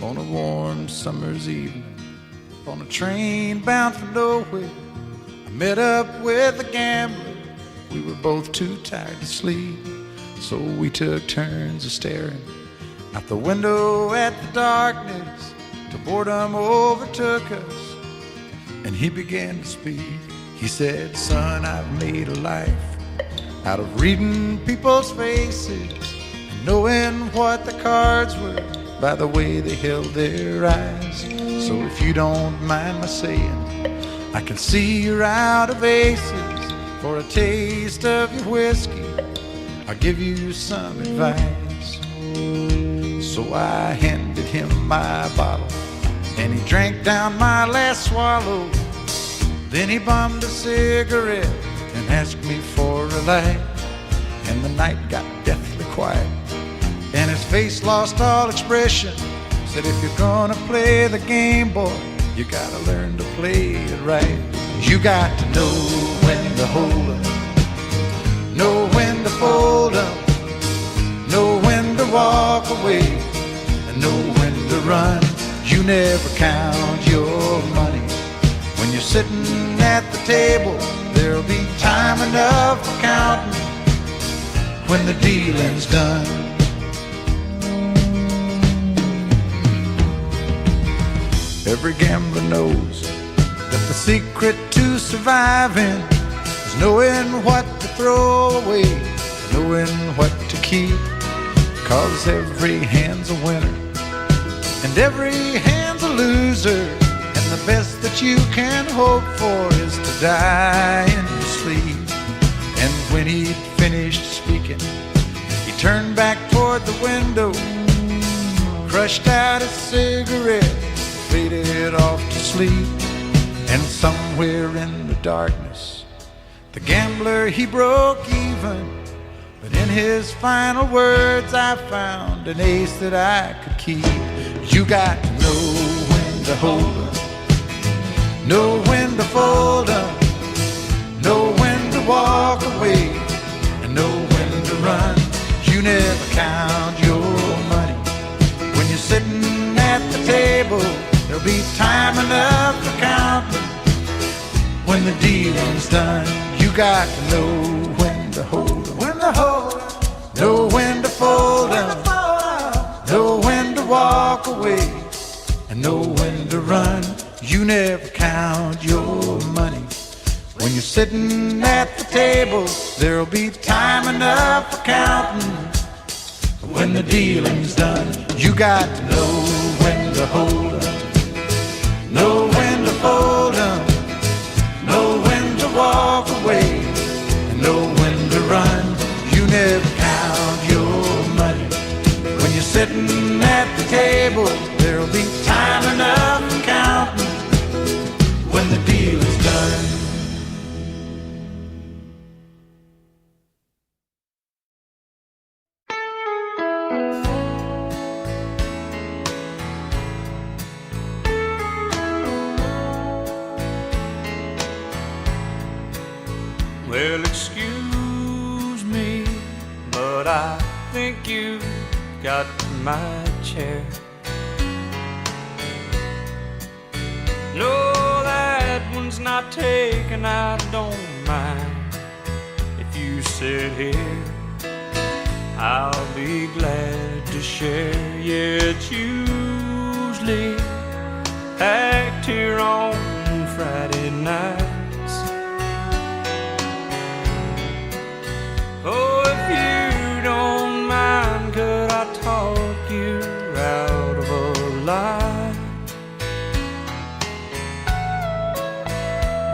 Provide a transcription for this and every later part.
on a warm summer's evening, on a train bound for nowhere. I met up with a gambler. We were both too tired to sleep, so we took turns of staring out the window at the darkness till boredom overtook us, and he began to speak. He said, "Son, I've made a life out of reading people's faces and knowing what the cards were by the way they held their eyes. So if you don't mind my saying, I can see you're out of aces. For a taste of your whiskey, I'll give you some advice." So I handed him my bottle, and he drank down my last swallow. Then he bummed a cigarette and asked me for a light, and the night got deathly quiet, and his face lost all expression. Said, "If you're gonna play the game, boy, you gotta learn to play it right. You got to know when to hold up, know when to fold up, know when to walk away, and know when to run. You never count your money when you're sitting at the table. There'll be time enough for counting when the dealing's done." Every gambler knows that the secret to surviving is knowing what to throw away, knowing what to keep. 'Cause every hand's a winner and every hand's a loser, and the best that you can hope for is to die in your sleep. And when he'd finished speaking, he turned back toward the window, crushed out a cigarette, faded off to sleep. And somewhere in the darkness, the gambler, he broke even. But in his final words, I found an ace that I could keep. You got to know when to hold up, know when to fold up, know when to walk away, and know when to run. You never count your money when you're sitting at the table. There'll be time enough for counting when the dealing's done. You got to know when to hold up, know when to fold up, know when to walk away, and know when to run. You never count your money when you're sitting at the table. There'll be time enough for counting when the dealing's done. You got to know when to hold up, know when to fold up, know when to walk away, and know when to run. You never count your money when you're sitting at the table. There'll be time enough for counting when the deal is done. Well, excuse me, but I think you've got my chair. No, that one's not taken, I don't mind. If you sit here, I'll be glad to share. Yeah, it's usually packed here on Friday nights. Oh, if you don't mind, could I talk you out of a lie?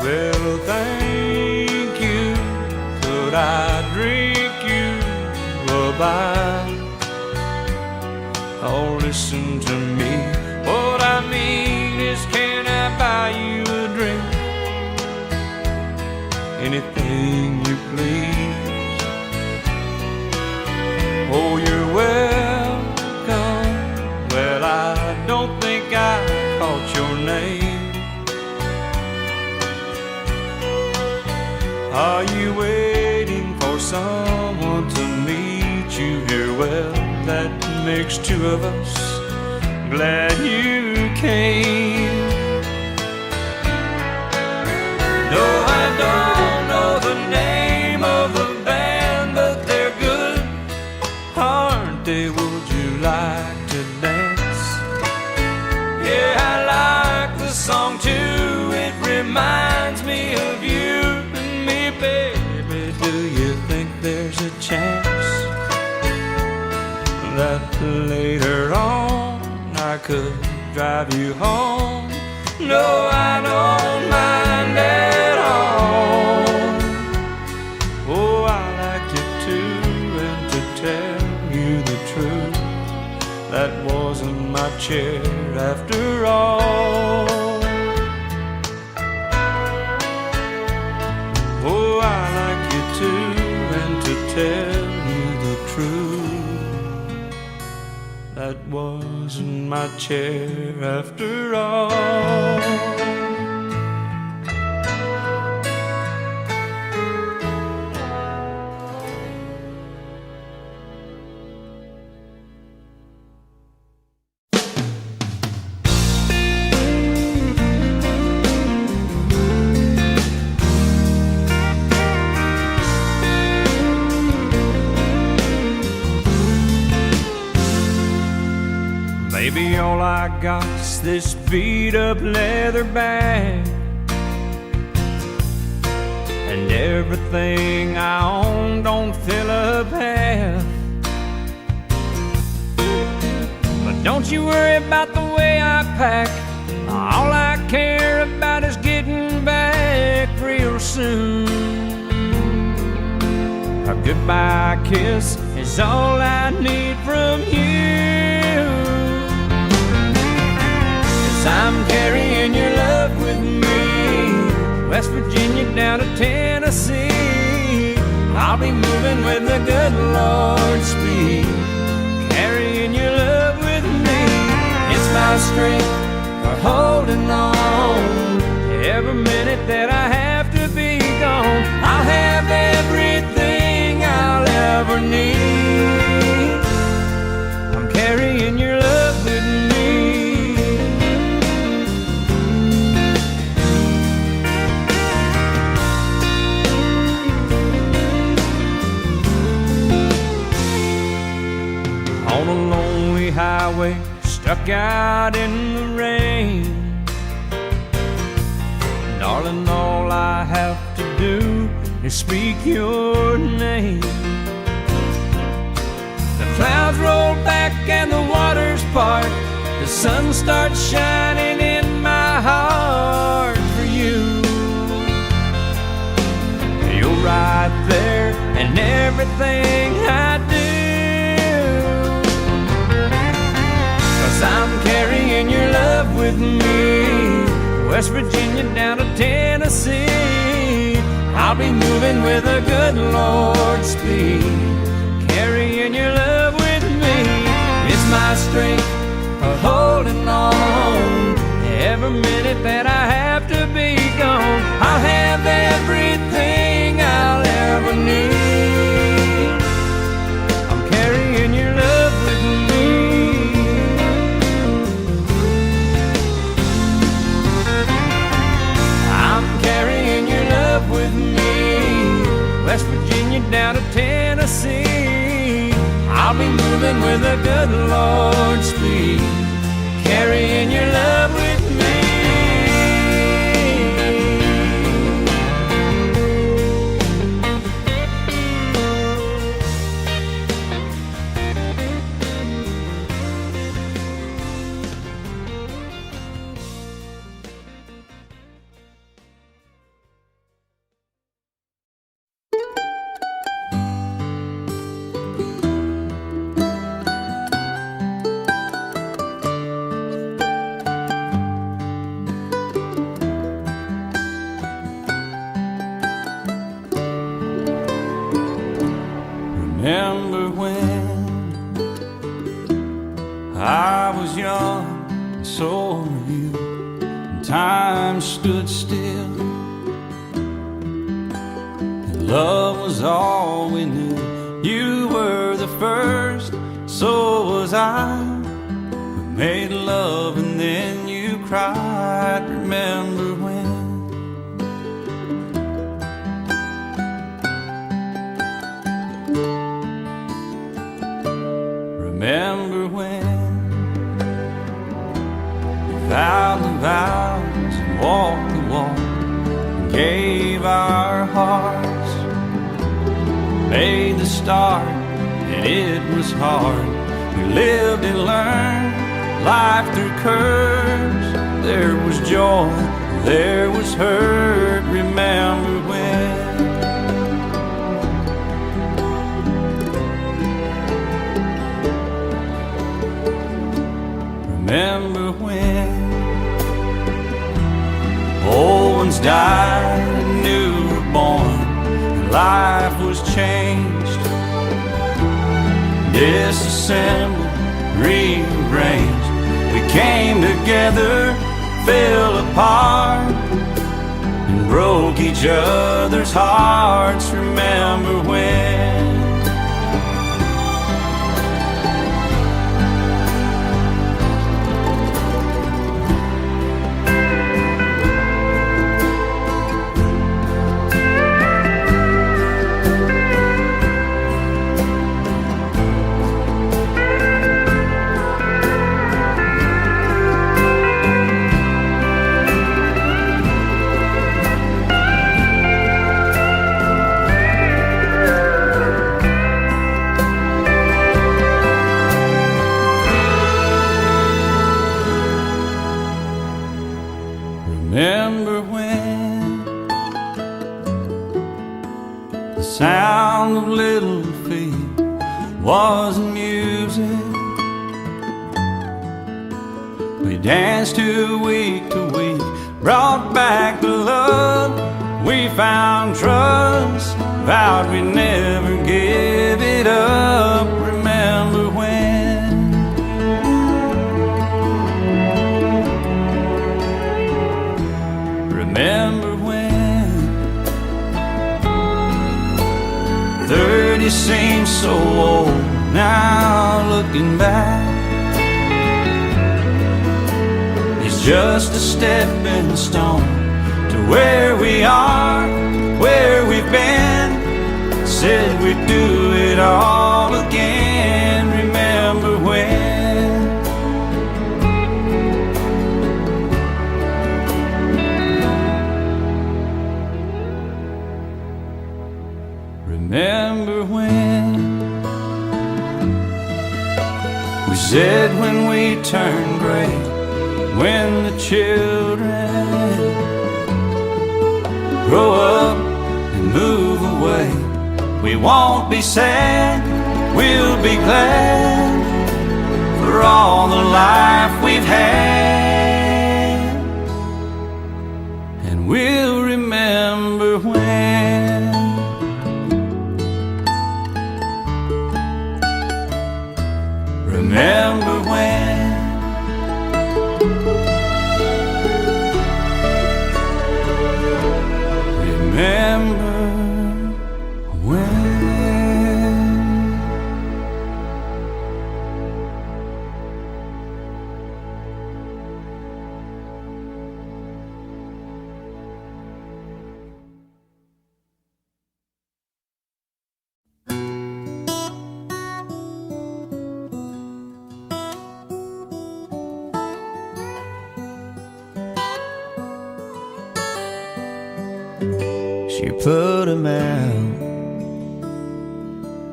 Well, thank you. Could I drink you a bite? Oh, listen to me. What I mean is, can I buy you a drink? Anything you please. Oh, you're welcome. Well, I don't think I caught your name. Are you waiting for someone to meet you here? Well, that makes two of us. glad you came. No, I don't know the name of the band, but they're good, aren't they? Would you like to dance? Yeah, I like the song too. It reminds me of you and me, baby. Do you think there's a chance that later on I could drive you home? No, I don't mind at all. Oh, I like you too, and to tell you the truth, that wasn't my chair after all. Oh, I like you too, and to tell you the truth, that wasn't my chair after all. Maybe all I got's this beat up leather bag, and everything I own don't fill up half. But don't you worry about the way I pack. All I care about is getting back real soon. A goodbye kiss is all I need from you. I'm carrying your love with me, West Virginia down to Tennessee. I'll be moving with the good Lord's speed, carrying your love with me. It's my strength for holding on. Every minute that I have to be gone, I'll have everything I'll ever need. I'm carrying your love with me. On a lonely highway, stuck out in the rain, darling, all I have to do is speak your name. The clouds roll back and the waters part, the sun starts shining in my heart for you. You're right there in everything I do. I'm carrying your love with me, West Virginia down to Tennessee. I'll be moving with a good Lord's speed, carrying your love with me. It's my strength for holding on. Every minute that I have to be gone, I'll have everything I'll ever need. I'm carrying your love with me. With me, West Virginia down to Tennessee. I'll be moving with a good Lord's speed, carrying your love with me. Remember when I was young and so were you, and time stood still, and love was all we knew. You were the first, so was I. made love and then you cried. Remember when? Remember when we vowed the vows and walked the walk and gave our hearts, made the start and it was hard. We lived and learned life through curves. There was joy, there was hurt. Remember when? Remember when old ones died and new were born, and life was changed, disassembled, rearranged. We came together, fell apart, and broke each other's hearts. Remember when? Remember when the sound of little feet was music? We danced to week, brought back the love. We found trust, vowed we'd never give it up. Remember when? Remember when 30 seems so old now, looking back. It's just a stepping stone to where we are, where we've been. Said we'd do it all again. Remember when? Remember when we said when we turn gray, when the children grow up and move away, we won't be sad, we'll be glad for all the life we've had. And we'll remember when. Remember when? Remember when? She put him out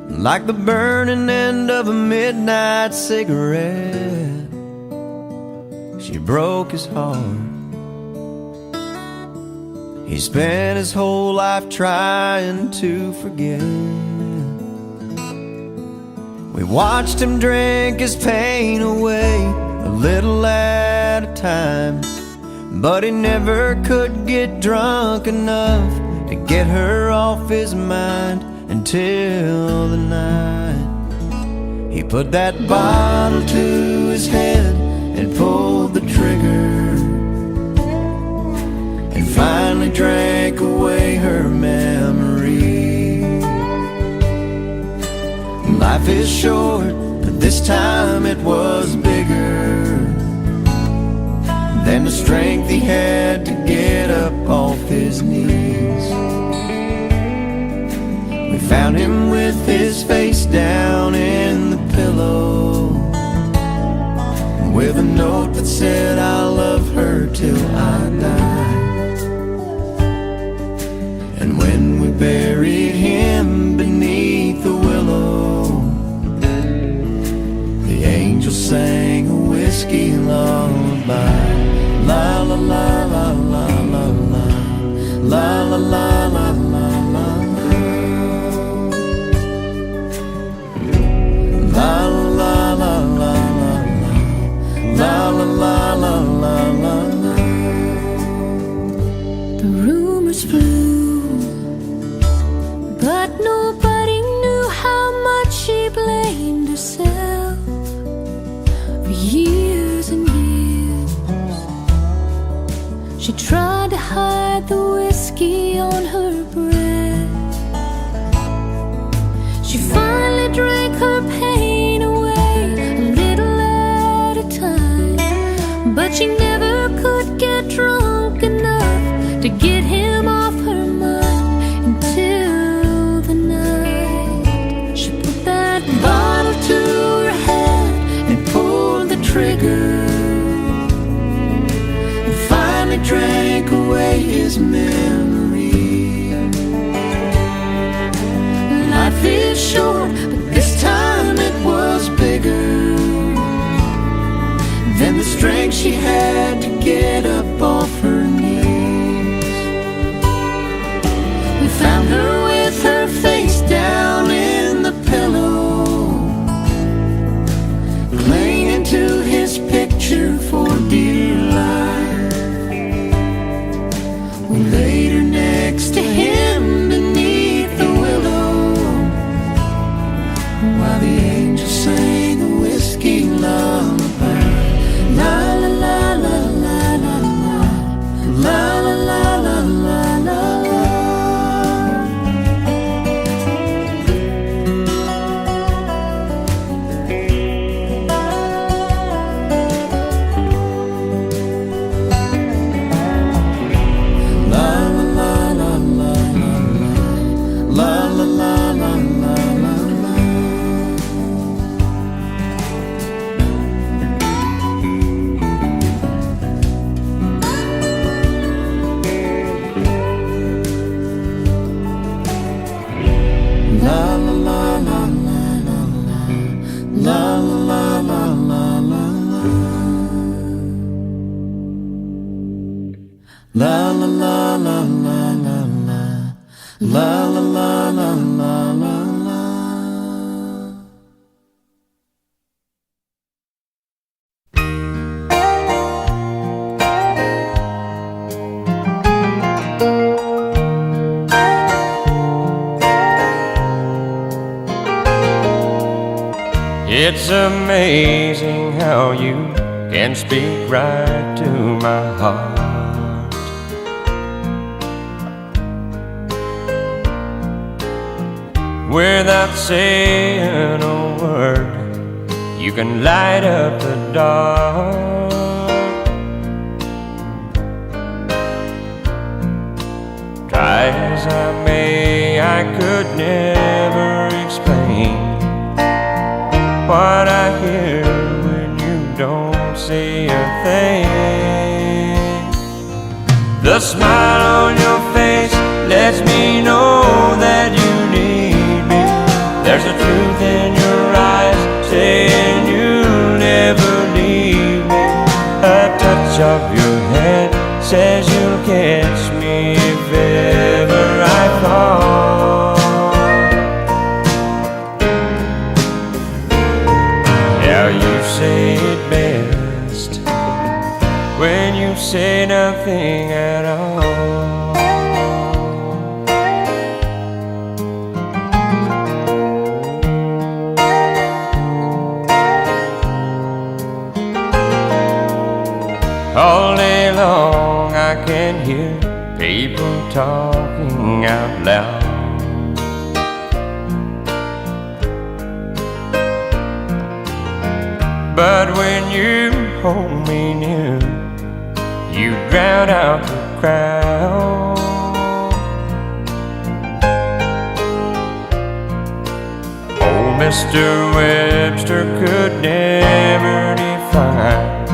like the burning end of a midnight cigarette. She broke his heart. He spent his whole life trying to forget. We watched him drink his pain away, a little at a time, but he never could get drunk enough to get her off his mind until the night he put that bottle to his head and pulled the trigger, and finally drank away her memory. Life is short, but this time it was bigger. than the strength he had to get up off his knees. We found him with his face down in the pillow, with a note that said, "I'll love her till I die." And when we buried him beneath the willow, the angel sang a whiskey lullaby. La la la la la la la, la la la la la la, la la la la la, la la la la la la la. The rumors flew, but nobody knew how much she blamed herself for years and years. She tried to hide the whiskey on her breath. She finally drank her pain away, a little at a time, but she never could get drunk enough to get him off her mind until the night she put that bottle to her head and pulled the trigger, and finally drank away his memory. Life is short, but this time it was bigger than the strength she had to get up off her knees. We found her with her face down in the pillow, clinging to his picture for dear life. We laid her next to him beneath the willow, while the angel sang a whiskey lullaby. La la la la la la la, la la la la la la. La la la la la la la, la la la la la la la. It's amazing how you can speak right to my heart. Without saying a word, you can light up the dark. Try as I may, I could never explain what I hear when you don't say a thing. The smile on your face lets me know that you need me. There's a truth in your eyes saying you'll never leave me. A touch of your hand says you'll catch me if ever I fall. Now you say it best when you say nothing at all. All day long I can hear people talking out loud. But when you hold me near, you drown out the crowd. Old Mr. Webster could never define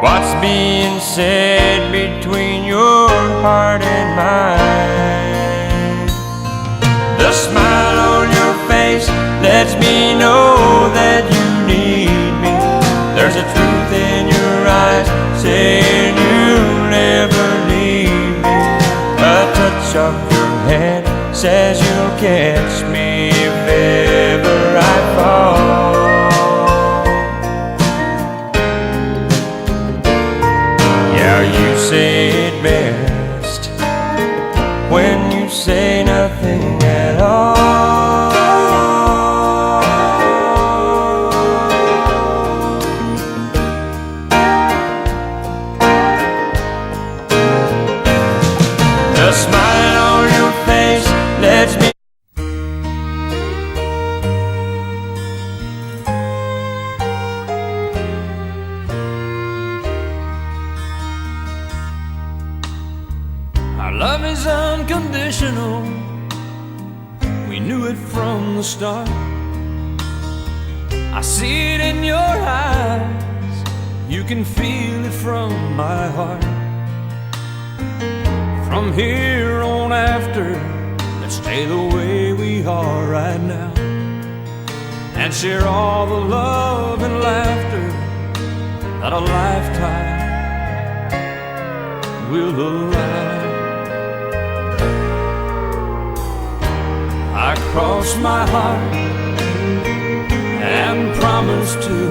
what's being said between your heart and mine. The smile on your face lets me know that you need me. There's a truth in your eyes saying you'll never leave me. A touch of your hand says you'll catch me if ever I fall. Yeah, you say it best when you say nothing at all. The smile on your face lets me. Our love is unconditional. We knew it from the start. I see it in your eyes. You can feel it from my heart. From here on after, let's stay the way we are right now, and share all the love and laughter that a lifetime will allow. I cross my heart and promise to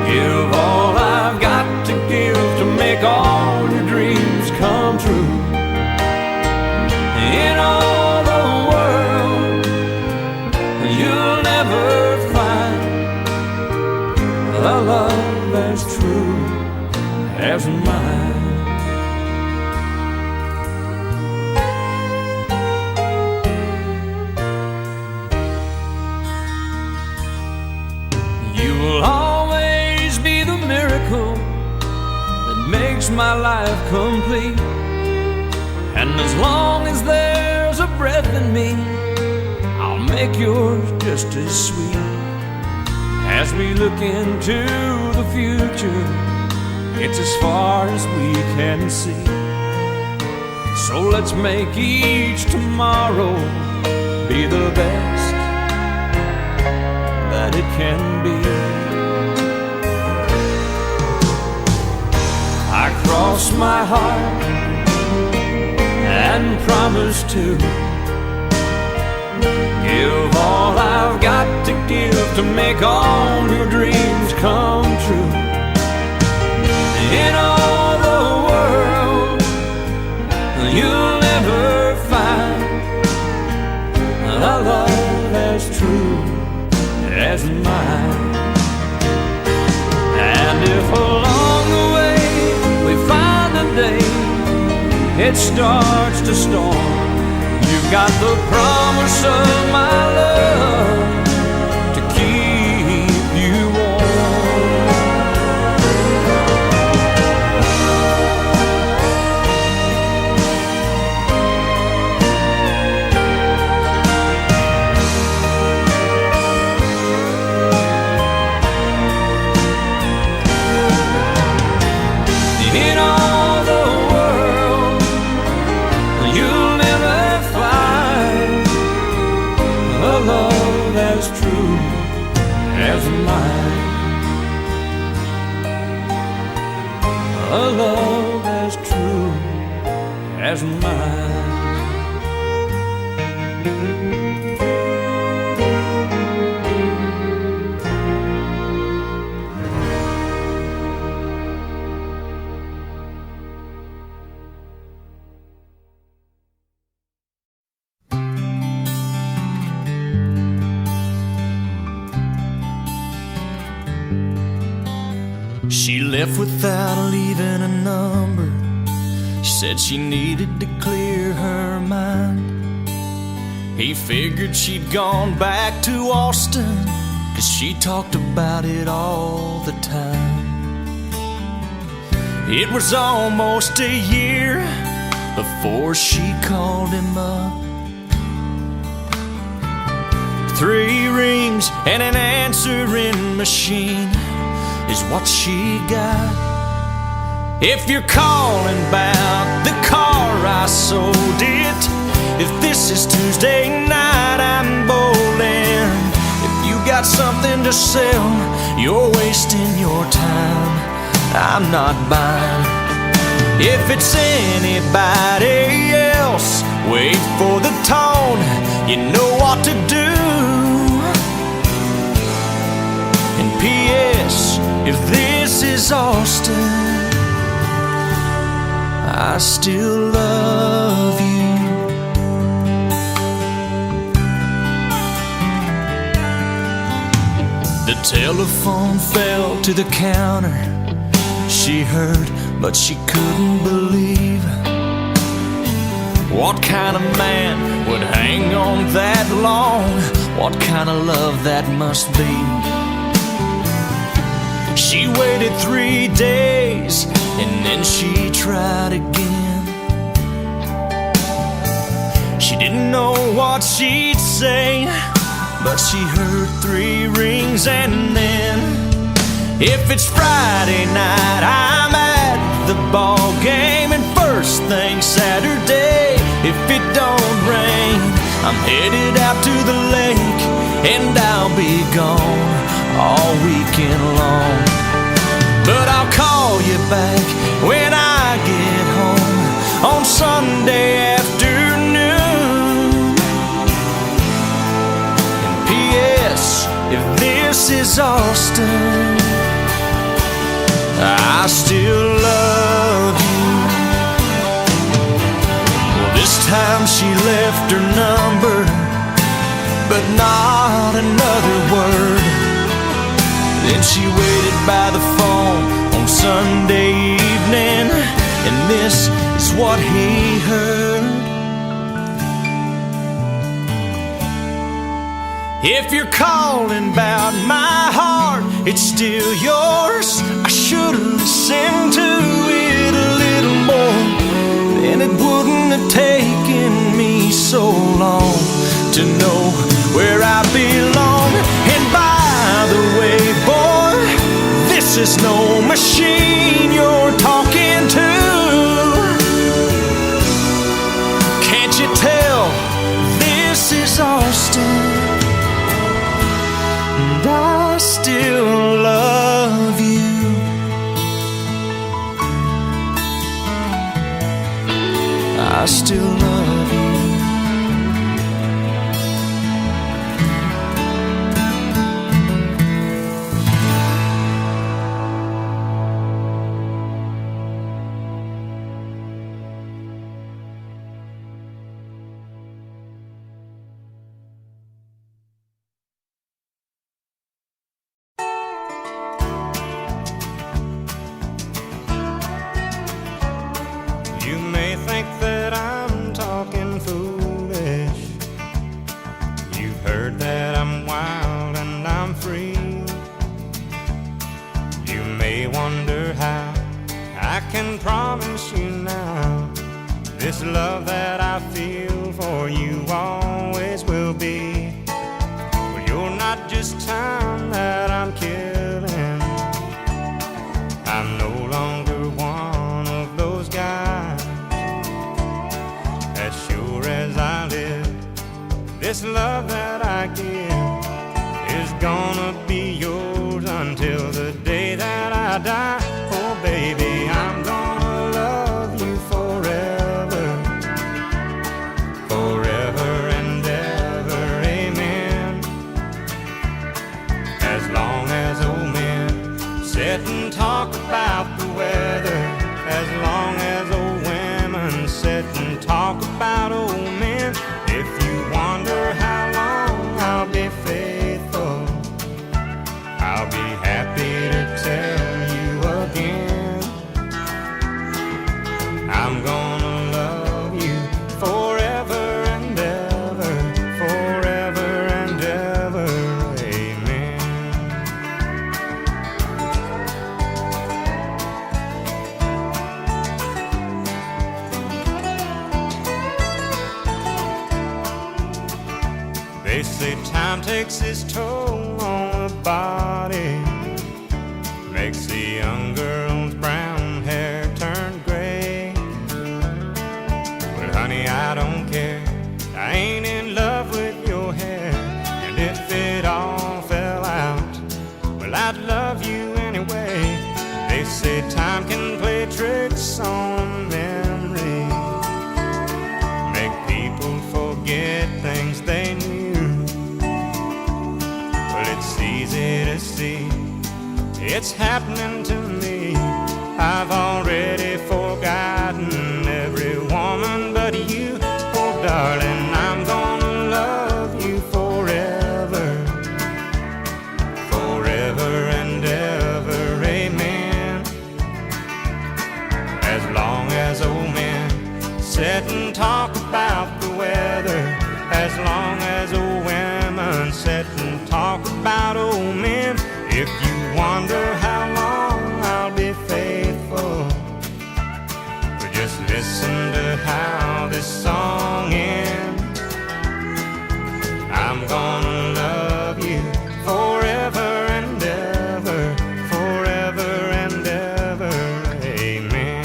give all I've got to give to make all your dreams come true. In all the world, you'll never find a love as true as mine. You will always be the miracle that makes my life complete. And as long as there's a breath in me, I'll make yours just as sweet. As we look into the future, it's as far as we can see. So let's make each tomorrow be the best that it can be. I cross my heart and promise to give all I've got to give to make all your dreams come true. In all the world, you'll never find a love as true as mine. And if along the way we find a day it starts to storm, you've got the promise of my love to keep you in all the world. You'll never find a love as true as mine. A love as true as mine. She left without leaving a number. She said she needed to clear her mind. He figured she'd gone back to Austin, 'cause she talked about it all the time. It was almost a year before she called him up. 3 rings and an answering machine is what she got. If you're calling about the car I sold it, if this is Tuesday night I'm bowling, if you got something to sell, you're wasting your time, I'm not buying. If it's anybody else, wait for the tone, you know what to do. And P.S. if this is Austin, I still love you. The telephone fell to the counter. She heard, but she couldn't believe. What kind of man would hang on that long? What kind of love that must be? She waited 3 days and then she tried again. She didn't know what she'd say, but she heard 3 rings and then, if it's Friday night, I'm at the ball game, and first thing Saturday, if it don't rain, I'm headed out to the lake, and I'll be gone all weekend long. But I'll call you back when I get home on Sunday afternoon. And P.S. if this is Austin, I still love you. Well, this time she left her number, but not another word. Then she waited by the phone on Sunday evening, and this is what he heard. If you're calling about my heart, it's still yours. I should've listened to it a little more, then it wouldn't have taken me so long to know where I belong. And by the way, boy, this is no machine you're talking to. Can't you tell this is Austin? And I still love you. I still love you. You may think that I'm talking foolish. You've heard that I'm wild and I'm free. You may wonder how I can promise you now this love that I feel for you always will be. Well, you're not just time that I'm killing. I'm no longer one of those guys. As sure as I live, this love that I give is gonna be yours until the day that I die. Oh baby, I'm gonna love you forever, forever and ever, amen. As long as old men sit and talk about the weather, as long as old women sit and talk about old men, if you wonder how long I'll be faithful, I'll be happy to tell you again. I'm gonna love you forever and ever, forever and ever, amen. say time takes its toll on the body, makes the young girl's brown hair turn gray. Well, honey, I don't care. I ain't in love with your hair. And if it all fell out, well, I'd love you anyway. They say time can play tricks on memory, make people forget things they knew. Well, it's easy to see it's happening to me. I've already forgotten every woman but you. Oh, darling, I'm gonna love you forever, forever and ever, amen. As long as old men sit and talk about the weather, as long as old women sit and talk about old men. If you wonder how long I'll be faithful, well, just listen to how this song ends. I'm gonna love you forever and ever, forever and ever, amen.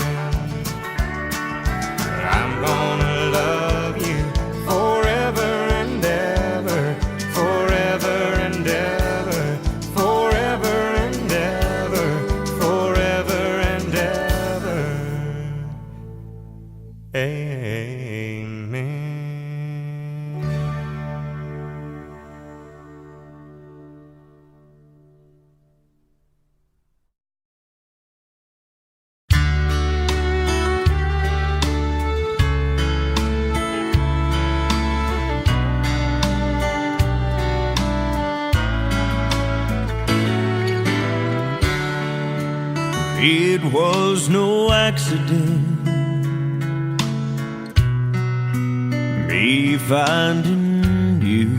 I'm gonna love you forever and ever, forever and ever, forever and ever, forever and ever, amen. It was no accident, me finding you.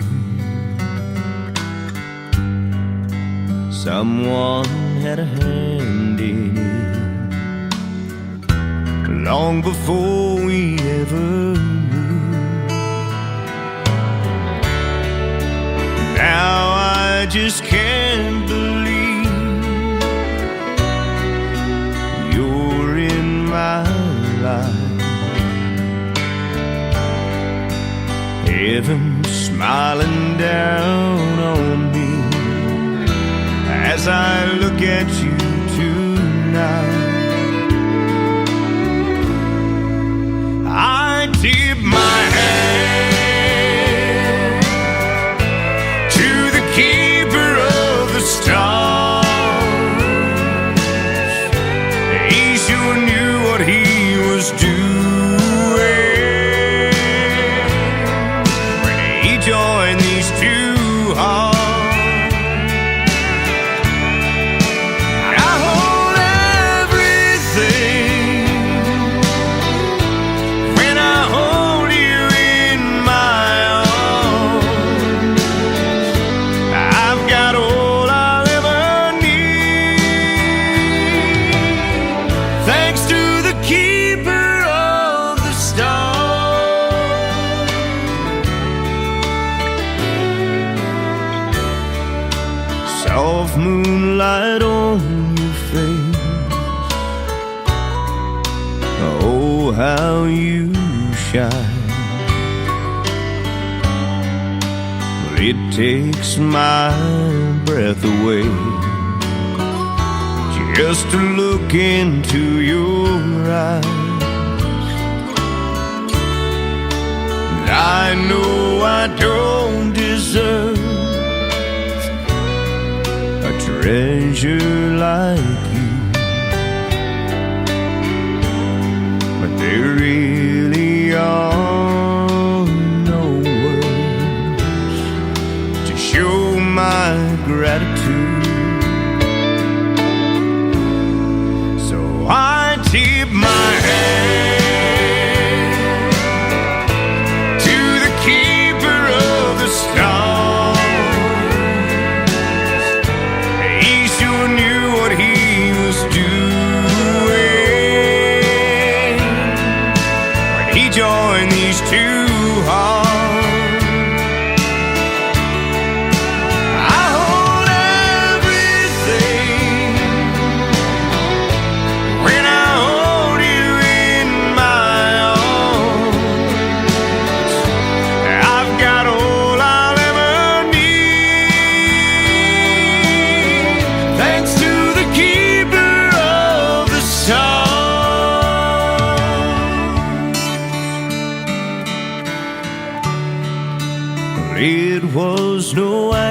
Someone had a hand in it long before we ever knew. Now I just can't believe you're in my life. Heaven smiling down on me as I look at you tonight. I tip my hand to the keeper of the stars. He sure knew what he was doing when he joined these two hearts. I hold everything when I hold you in my arms. I've got all I'll ever need, thanks to the keeper of the stars. Soft moonlight on your face, oh how you shine. Well, it takes my breath away just to look into your eyes. And I know I don't deserve a treasure like you, but there really are no words to show my gratitude. So I tip my hand to the keeper of the stars. He sure knew what he was doing when he joined these two hearts.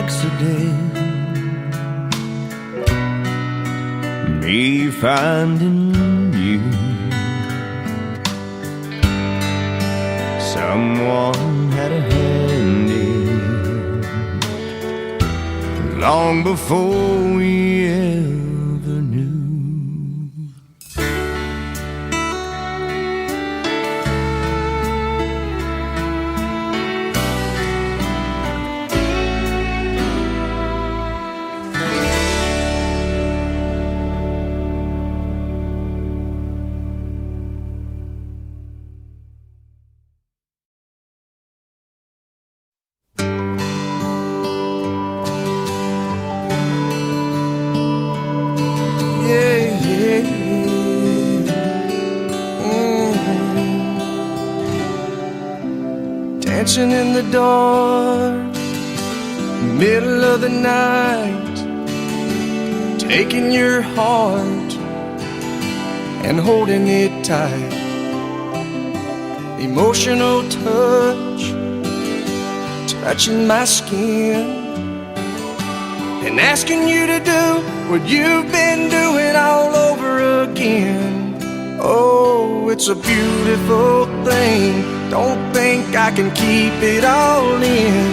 accident, me finding you. Someone had a hand in long before we ever knew. Dancing in the dark, middle of the night, taking your heart and holding it tight. Emotional touch, touching my skin, and asking you to do what you've been doing all over again. Oh, it's a beautiful thing. Don't think I can keep it all in.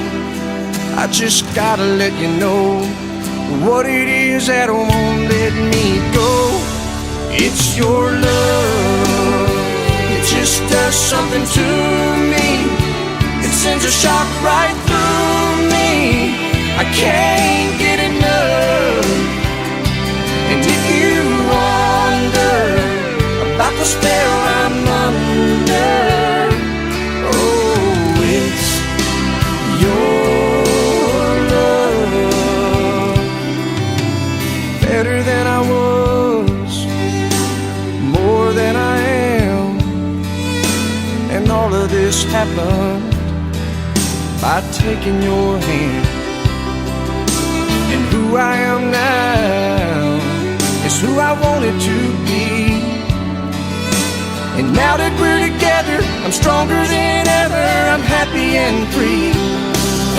I just gotta let you know what it is that won't let me go. It's your love. It just does something to me. It sends a shock right through me. I can't get enough. And if you wonder about the spell I'm under, oh, it's your love. Better than I was, more than I am. And all of this happened by taking your hand. And who I am now is who I wanted to be. And now that we're together, I'm stronger than ever. I'm happy and free.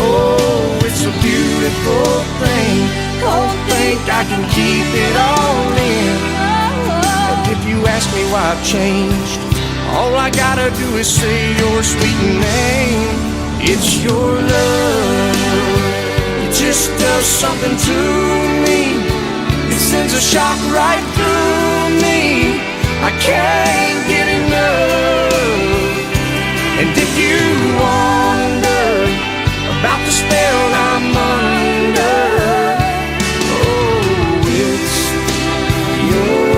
Oh, it's a beautiful thing. Don't think I can keep it all in. And if you ask me why I've changed, all I gotta do is say your sweet name. It's your love. It just does something to me. It sends a shock right through me. I can't get enough. And if you wonder about the spell I'm under, oh, it's your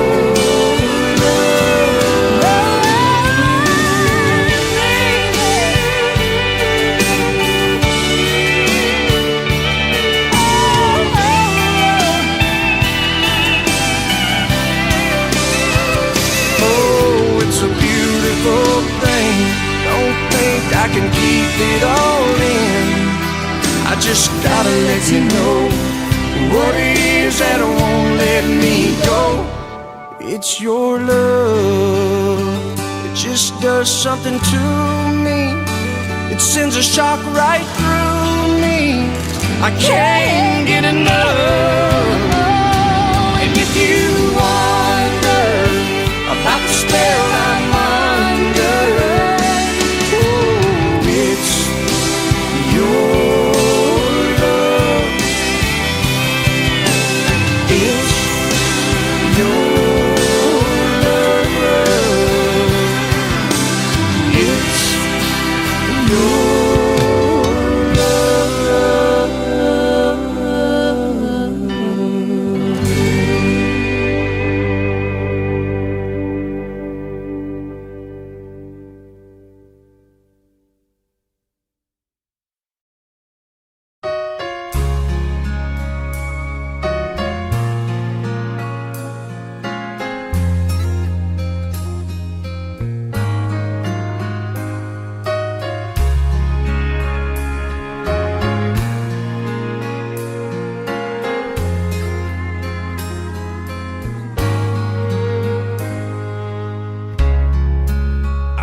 thing. Don't think I can keep it all in. I just gotta let you know what it is that won't let me go. It's your love. It just does something to me. It sends a shock right through me. I can't get enough. And if you wonder about the spell I'm under, oh, it's your love. It's your love. It's your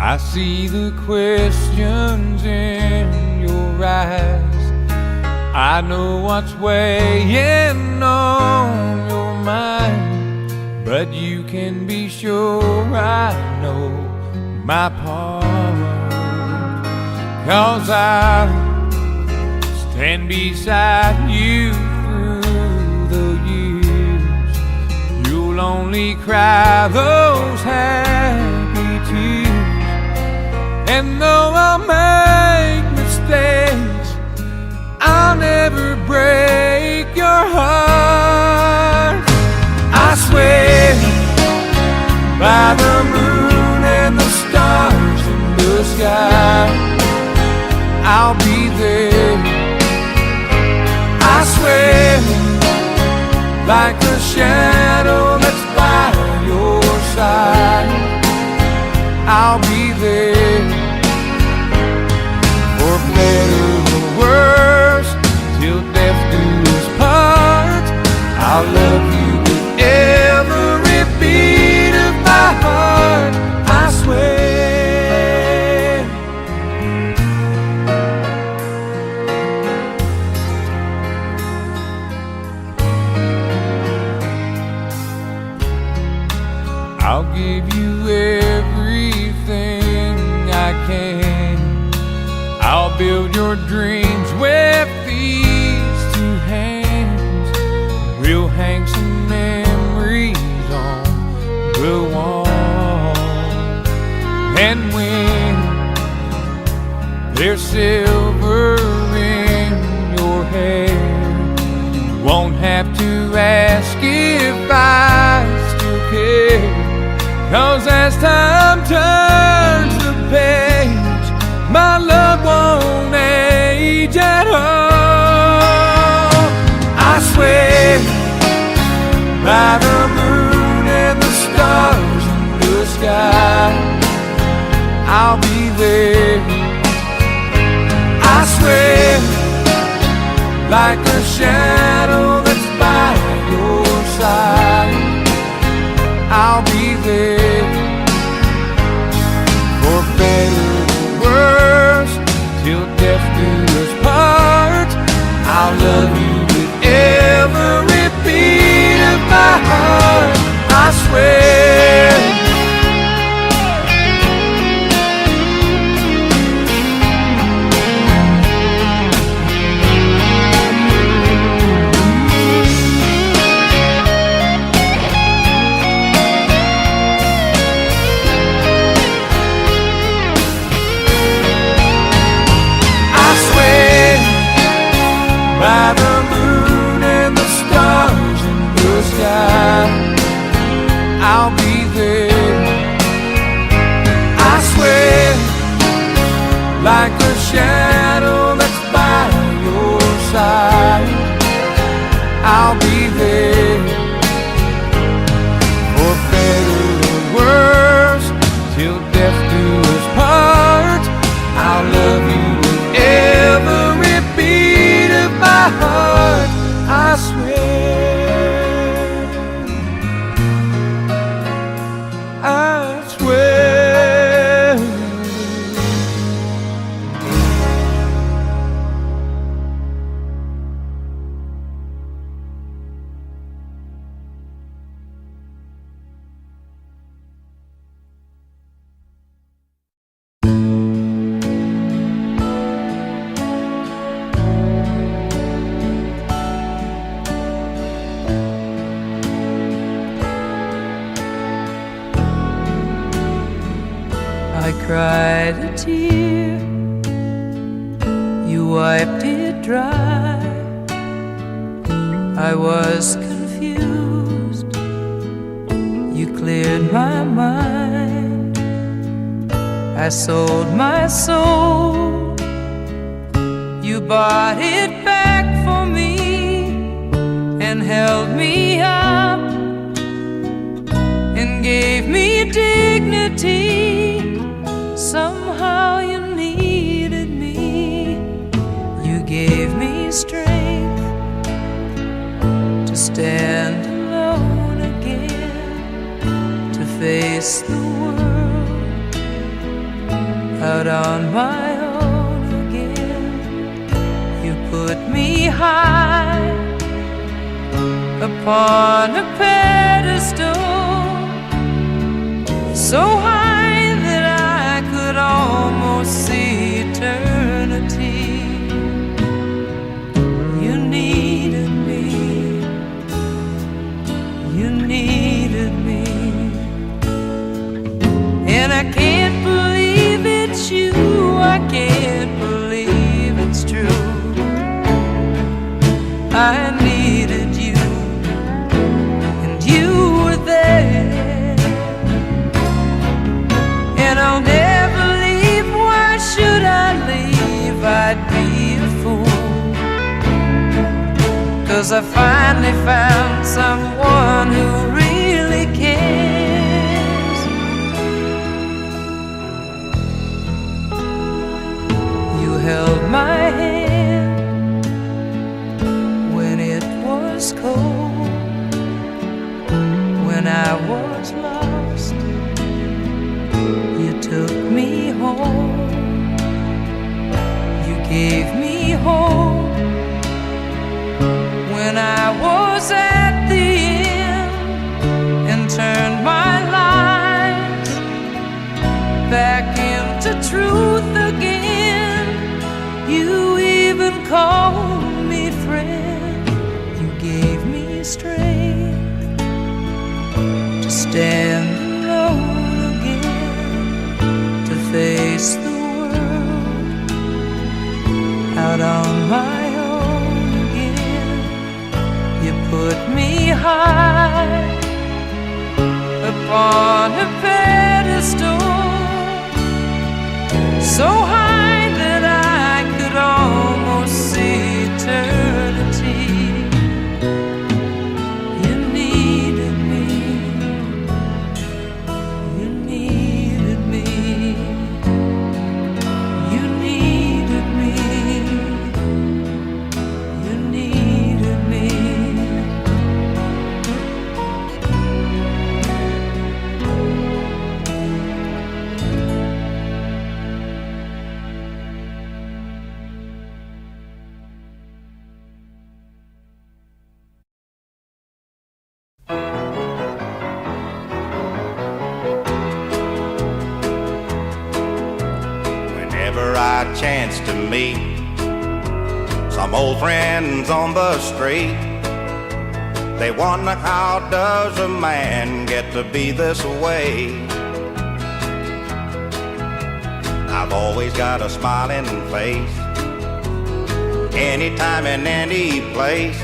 I see the questions in your eyes, I know what's weighing on your mind, but you can be sure I know my part. 'Cause I'll stand beside you through the years. You'll only cry those happy tears. And though I'll make mistakes, I'll never break your heart. I swear by the moon and the stars in the sky, I'll be there. I swear like a shadow that's by your side, I'll be there. For better or worse, till death do us part, I'll love you with every beat of my heart. I swear. I'll give you everything I can. I'll build your dreams with these two hands. We'll hang some memories on the wall. And when there's silver in your hair, you won't have to ask if I still care. 'Cause as time turns the page, my love won't age at all. I swear by the moon and the stars in the sky, I'll be there. I swear like a shadow that's by your side, I'll be there. For better or worse, till death do us part, I'll love you with every beat of my heart. I swear. By the moon and the stars in the sky, I'll be there. I swear like a shadow that's by your side, I'll be there. For better or worse, till death do us part, I'll love you with every beat of my heart. I swear, I swear. I cried a tear, you wiped it dry. I was confused, you cleared my mind. I sold my soul, you bought it back for me and held me up and gave me dignity. Somehow you needed me. You gave me strength to stand alone again, to face the world out on my own again. You put put me high upon a pedestal, so high that I could almost see eternity. You needed me, you needed me, and I can't believe it's you, I can't believe it's true. I needed you, and you were there, and I'll never leave. Why should I leave? I'd be a fool, 'cause I finally found someone who really cares. You held my hand when it was cold, when I was lost. You took me home, you gave me hope when I was at the end, and turned my life back into truth again. You even called me friend, you gave me strength to stand alone again, to face the world out on my own again. You put me high upon a pedestal, so high that I could almost see eternity. You needed me, you needed me, you needed me, you needed me. Whenever I chance to meet some old friends on the street, they wonder, how does a man get to be this way? I've always got a smiling face, anytime and any place,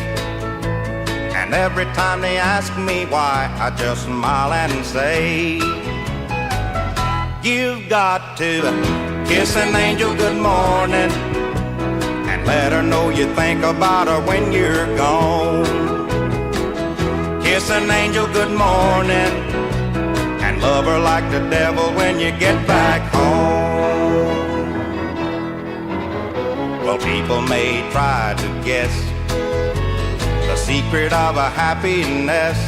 and every time they ask me why, I just smile and say, you've got to kiss an angel good morning and let her know you think about her when you're gone. Kiss an angel good morning and love her like the devil when you get back home. Well, people may try to guess the secret of a happiness,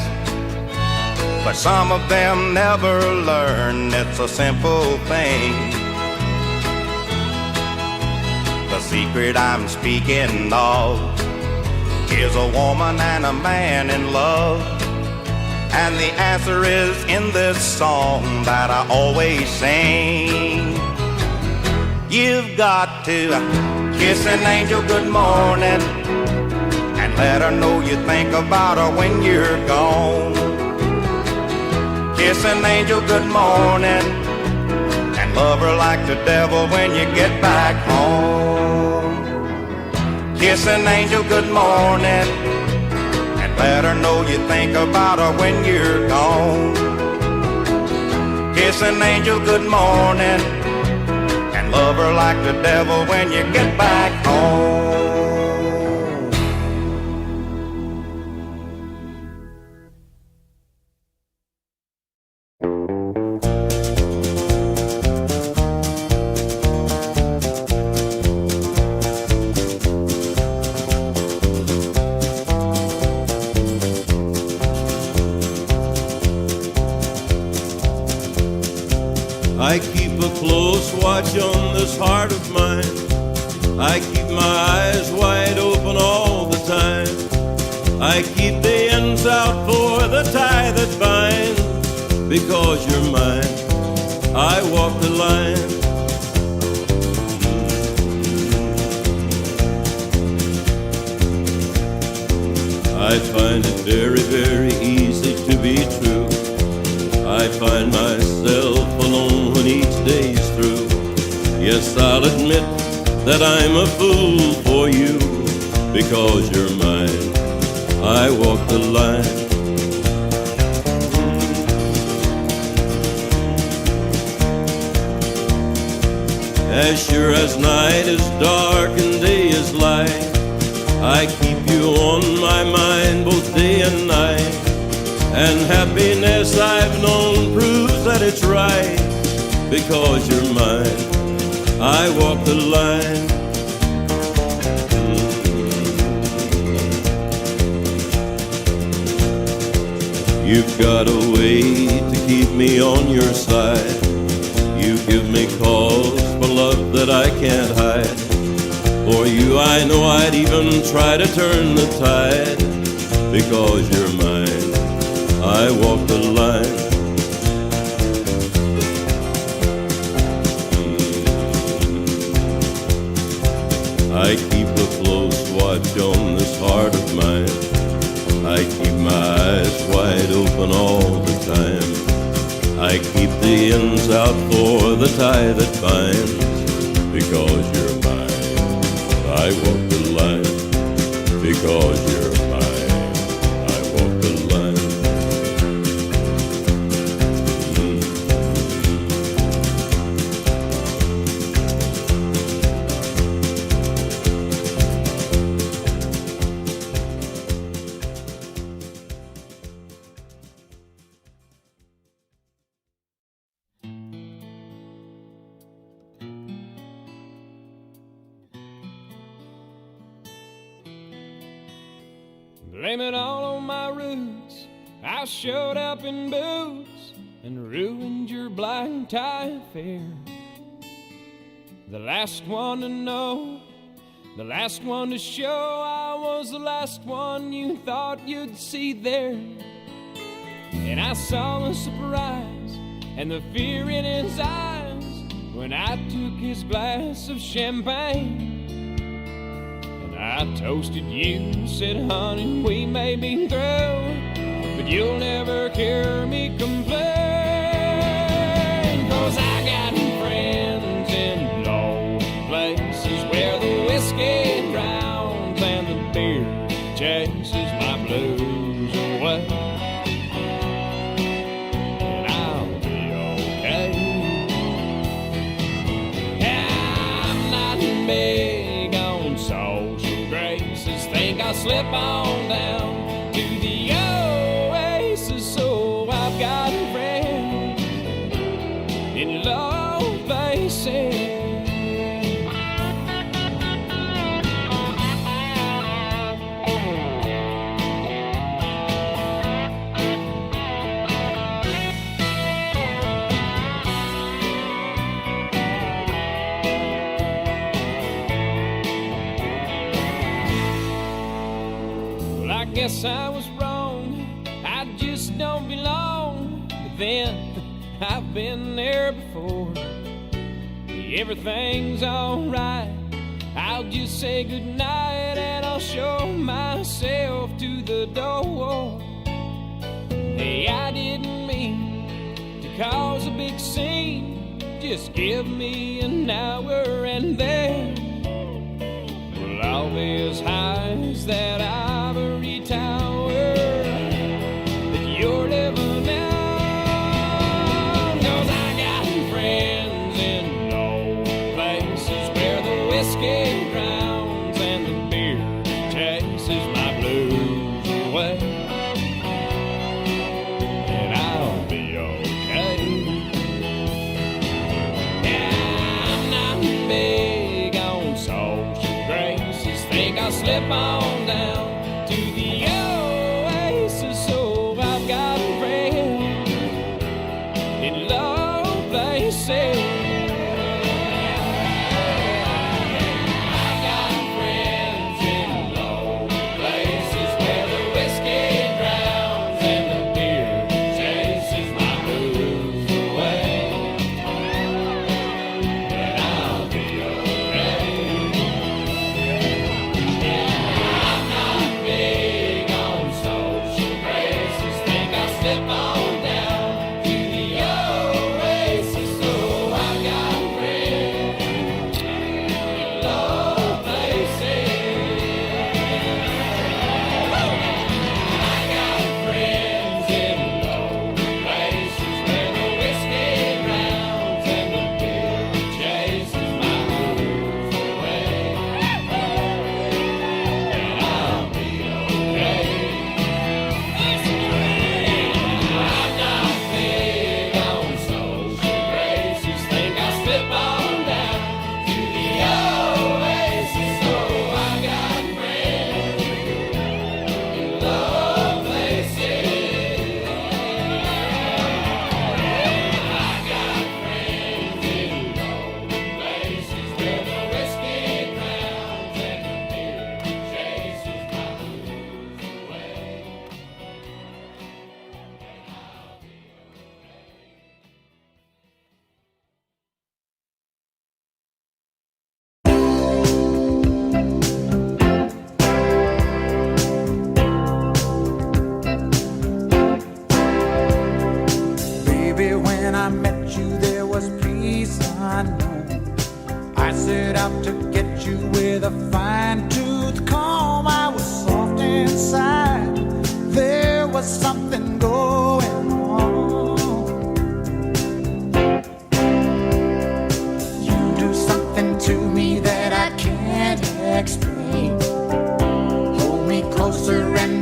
but some of them never learn it's a simple thing. The secret I'm speaking of is a woman and a man in love, and the answer is in this song that I always sing. You've got to kiss an angel good morning and let her know you think about her when you're gone. Kiss an angel good morning and love her like the devil when you get back home. Kiss an angel good morning and let her know you think about her when you're gone. Kiss an angel good morning and love her like the devil when you get back home. I keep a close watch on this heart of mine. I keep my eyes wide open I keep the ends out for the tie that binds. Because you're mine, I walk the line. I find it very, very easy to be true. I find myself alone when each day's through. Yes, I'll admit that I'm a fool for you. Because you're mine, I walk the line. As sure as night is dark and day is light, I keep you on my mind both day and night. And happiness I've known proves that it's right. Because you're mine, I walk the line. You've got a way to keep me on your side. You give me cause for love that I can't hide. For you I know I'd even try to turn the tide. Because you're mine, I walk the line. I keep a close watch on this heart of mine. I keep my eyes wide open all the time. I keep the ends out for the tie that binds. Because you're mine, I walk the line. Because you're mine, I walk the line. Blame it all on my roots. I showed up in boots and ruined your black tie affair. The last one to know, the last one to show. I was the last one you thought you'd see there. And I saw the surprise and the fear in his eyes when I took his glass of champagne. I toasted you, said, honey, we may be through, but you'll never hear me complain. 'Cause I got friends in low places where the whiskey drowns and the beer chases my blues away. And I'll be okay. I'm not big on social graces. Think I'll slip on down to the oasis. So I've got a friend in low places. Well, I guess I was wrong. I just don't belong. But then I've been there before. Everything's alright. I'll just say goodnight and I'll show myself to the door. Hey, I didn't mean to cause a big scene. Just give me an hour and then we'll all be as high as that ivory tower that you're living in. 'Cause I got friends in low places where the whiskey drowns and the beer chases my blues away. And I'll be okay. Yeah, I'm not big on social graces. Think I'll slip on down to the oasis. So I've got a friend in low places. I got friends in low places where the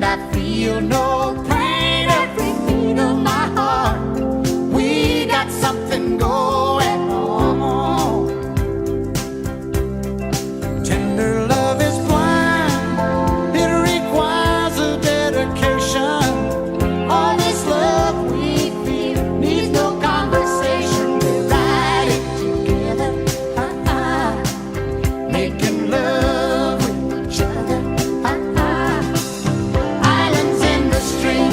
I feel no pain every beat of my heart. We got something going on. Tender love is blind, it requires a dedication. All this love we feel needs no conversation. We ride it together, making love with each other. Islands in the stream,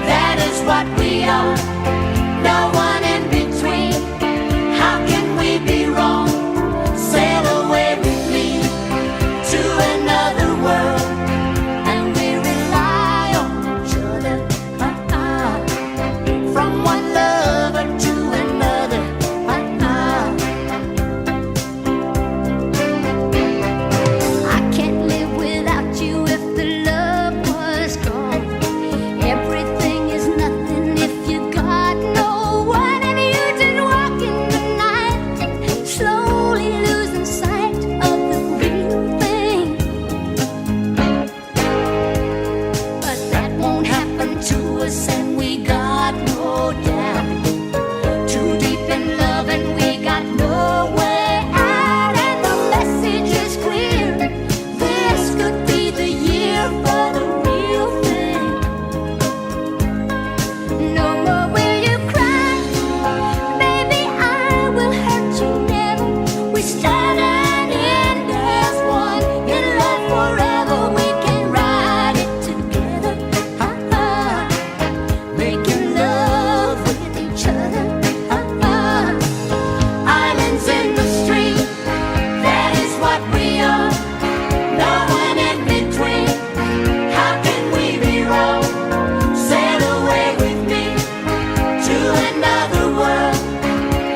that is what we are. No one in between. How can we be wrong? Sail away with me to another world, and we rely on each other. From one lover to another. I can't live without you if the love was gone. Everything is nothing if you got no one, and you just walk in the night, slowly losing sight of the real thing. But that won't happen to us, and we got no doubt. Too deep in love, and we got no way out, and the message is clear. This could be the year for the real thing. No more will you cry, baby, I will hurt you never. We start and end as one, in love forever. We can ride it together, making love with each other. Islands in the stream, that is what we are. No one in between. How can we be wrong? Sail away with me to another world,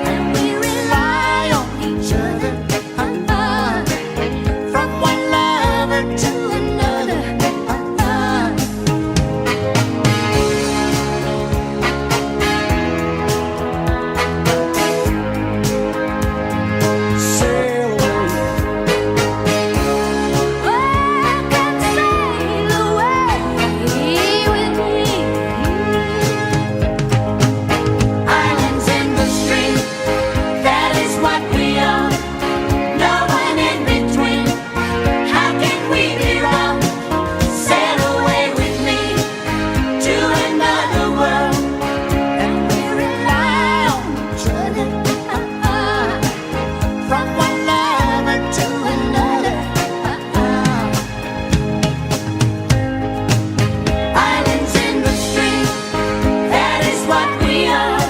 and we rely on each other. From one lover to another. Sail away. Oh, come sail away with me. Islands in the stream, that is what we are. No one in between. How can we be wrong? Sail away with me to another world, and we rely on each other. From one lover to another. Islands in the stream, that is what we are.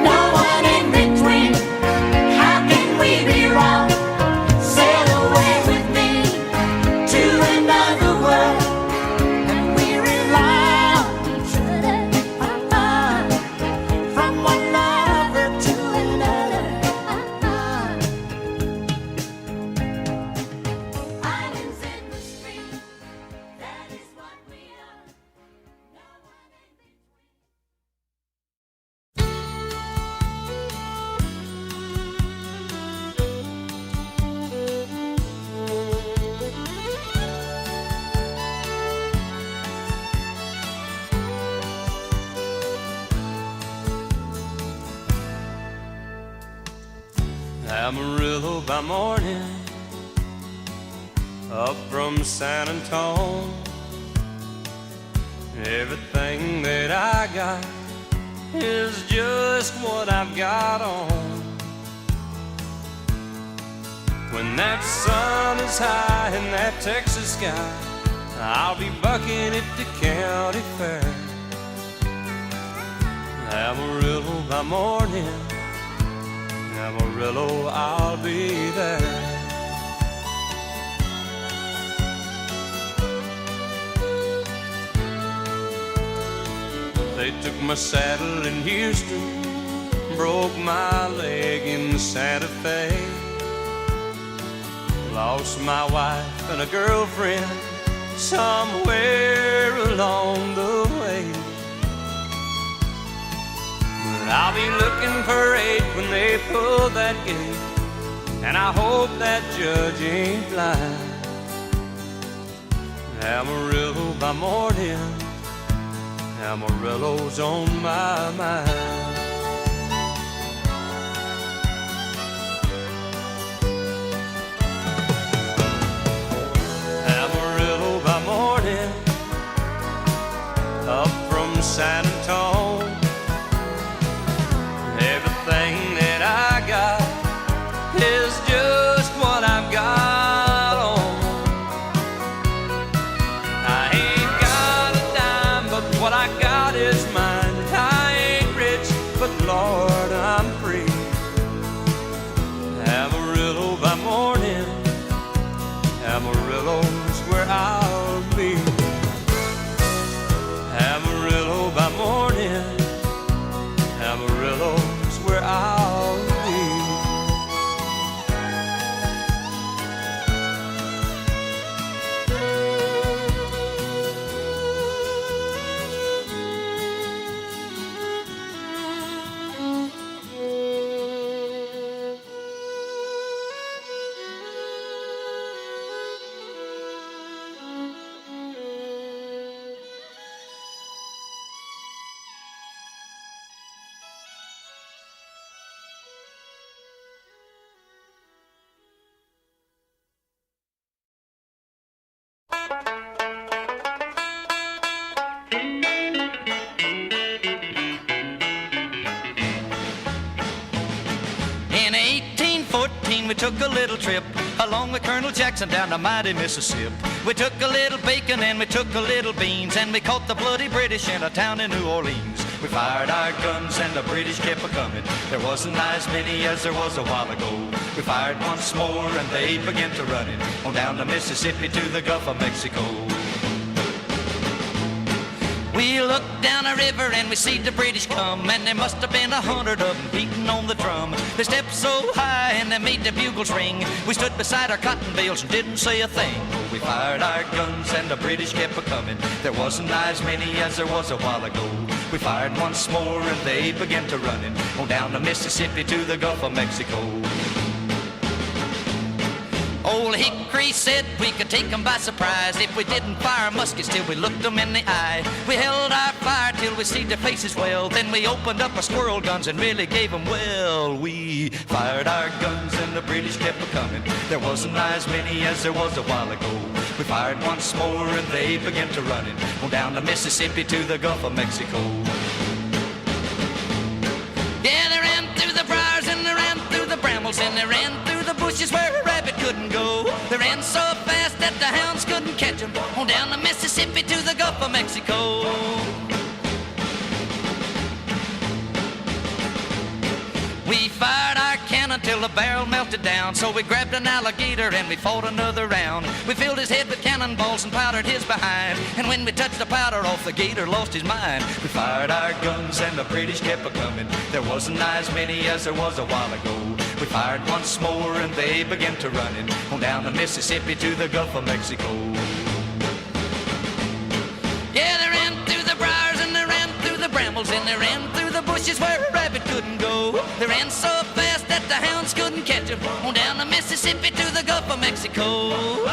No one in between. How can we be wrong? Sail away with me to another world, and we rely on each other. From one lover to another. Islands in the stream, that is what we are. No one in between. Amarillo by morning, up from San Antone. Everything that I got is just what I've got on. When that sun is high in that Texas sky, I'll be bucking at the county fair. Amarillo by morning, Amarillo, I'll be there. They took my saddle in Houston, broke my leg in Santa Fe, lost my wife and a girlfriend somewhere along the way. But I'll be looking for 8 when they pull that gate, and I hope that judge ain't blind. Amarillo by morning, Amarillo's on my mind. Amarillo by morning, up from San Antonio. Everything that I got is just what I've got on. I ain't got a dime, but what I got is mine. I ain't rich, but Lord, I'm free. Amarillo by morning, Amarillo's where I'll be. Amarillo by morning, Amarillo's where I'll be. In 1814 we took a little trip along with Colonel Jackson down the mighty Mississippi. We took a little bacon and we took a little beans, and we caught the bloody British in a town in New Orleans. We fired our guns and the British kept a-coming. There wasn't as many as there was a while ago. We fired once more and they began to run it on down the Mississippi to the Gulf of Mexico. We looked down a river and we seed the British come, and there must have been 100 of them beating on the drum. They stepped so high and they made the bugles ring. We stood beside our cotton bales and didn't say a thing. We fired our guns and the British kept a-coming. There wasn't as many as there was a while ago. We fired once more and they began to run it on down the Mississippi to the Gulf of Mexico. Old Hickory said we could take them by surprise if we didn't fire muskets till we looked them in the eye. We held our fire till we see their faces well, then we opened up our squirrel guns and really gave them well. We fired our guns and the British kept a-coming. There wasn't as many as there was a while ago. We fired once more and they began to run it on down the Mississippi to the Gulf of Mexico. Yeah, they ran through the briars and they ran through the brambles and they ran through the bushes where a rabbit couldn't go. They ran so fast that the hounds couldn't catch them on down the Mississippi to the Gulf of Mexico. We fired our cannon till the barrel melted down, so we grabbed an alligator and we fought another round. We filled his head with cannonballs and powdered his behind, and when we touched the powder off, the gator lost his mind. We fired our guns and the British kept a-coming. There wasn't as many as there was a while ago. We fired once more and they began to run it on down the Mississippi to the Gulf of Mexico. Yeah, they ran through the briars and they ran through the brambles and they ran through the bushes where a rabbit couldn't go. They ran so fast that the hounds couldn't catch them on down the Mississippi to the Gulf of Mexico.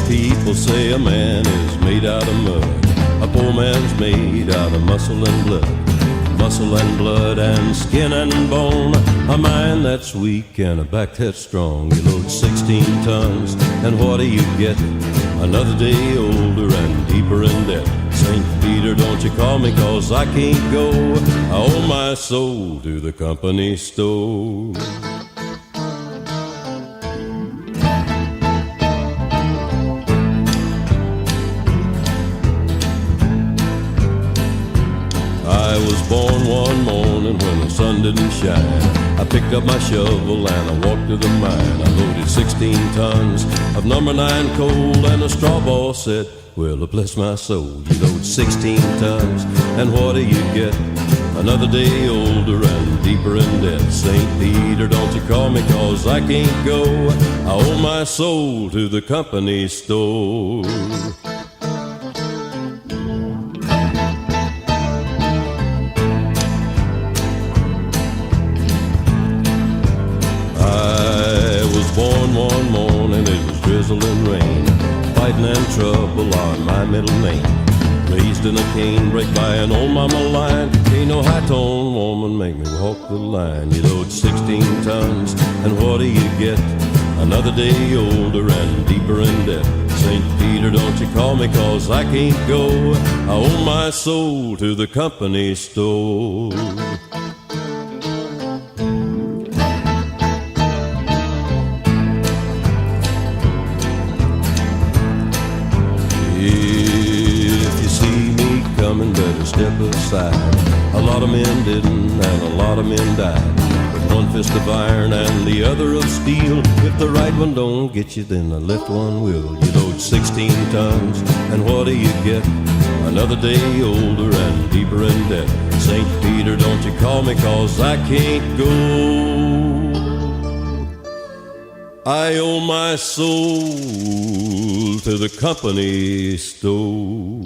People say a man is made out of mud, a poor man's made out of muscle and blood. Muscle and blood and skin and bone, a mind that's weak and a back that's strong. You load 16 tons and what do you get? Another day older and deeper in debt. St. Peter, don't you call me 'cause I can't go. I owe my soul to the company store. I was born one morning morning when the sun didn't shine. I picked up my shovel and I walked to the mine. I loaded 16 tons of number 9 coal, and the straw boss said, well, bless my soul, you load 16 tons, and what do you get? Another day older and deeper in debt. St. Peter, don't you call me, 'cause I can't go. I owe my soul to the company store. I was born one morning, it was drizzling rain. Fighting and trouble are my middle name. Raised in a canebrake by an old mama lion. Ain't no high-tone woman make me walk the line. You load 16 tons, and what do you get? Another day older and deeper in debt. St. Peter, don't you call me, 'cause I can't go. I owe my soul to the company store. Better step aside. A lot of men didn't, and a lot of men died. With one fist of iron and the other of steel. If the right one don't get you, then the left one will. You load 16 tons, and what do you get? Another day older and deeper in debt. St. Peter, don't you call me, 'cause I can't go. I owe my soul to the company store.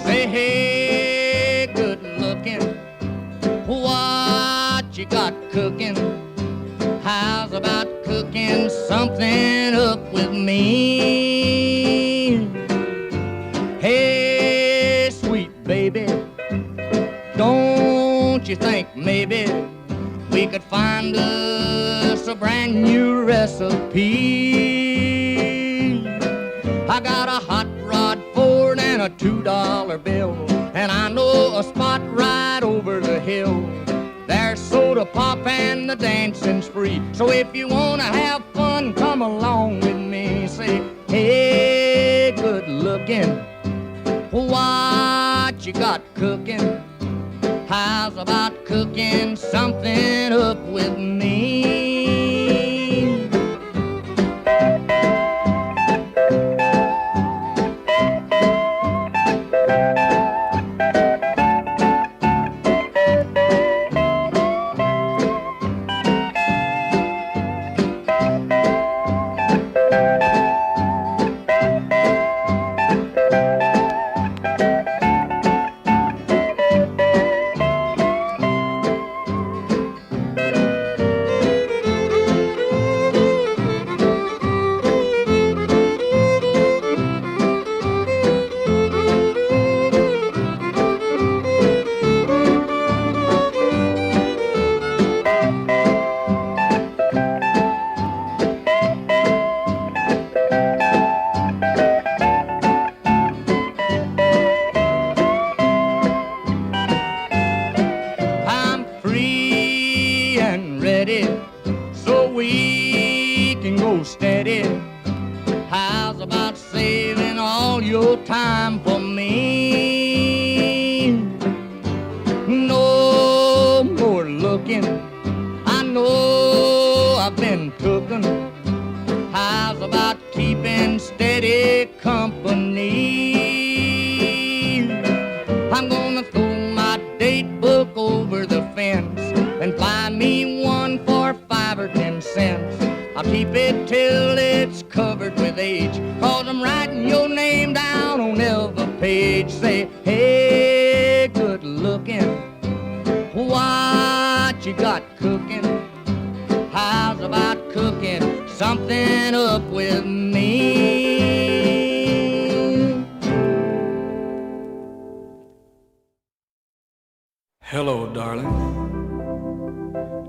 Say, hey, good looking, what you got cooking? How's about cooking something up with me? Hey, sweet baby, don't you think maybe we could find us a brand new recipe? I got a hot rod Ford and a $2 bill, and I know a spot right over the hill. There's soda pop and the dancing's free. So if you wanna have fun, come along with me. Say, hey, good looking, what you got cooking? How's about cooking something up with me? Time for me. No more looking, I know I've been cooking. How's about keeping steady company? I'm gonna throw my date book over the fence and buy me one for 5 or 10 cents. I'll keep it till it's covered with age, 'cause I'm writing your name down on every page. Say, hey, good looking, what you got cooking? How's about cooking something up with me? Hello, darling.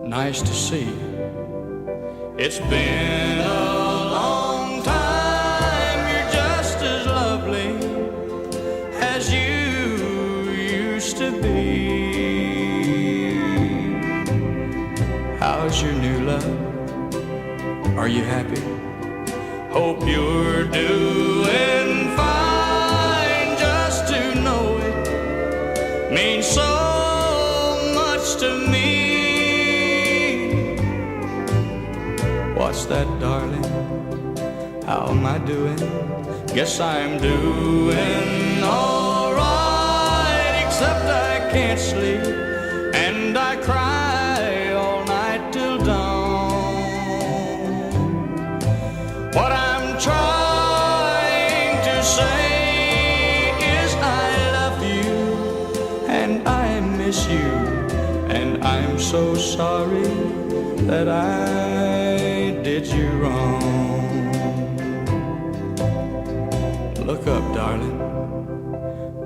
Nice to see you. It's been a long time. You're Are you happy? Hope you're doing fine. Just to know it means so much to me. What's that, darling? How am I doing? Guess I'm doing alright, except I can't sleep and I cry all night till dawn. What I'm trying to say is I love you and I miss you, and I'm so sorry that I did you wrong. Look up, darling.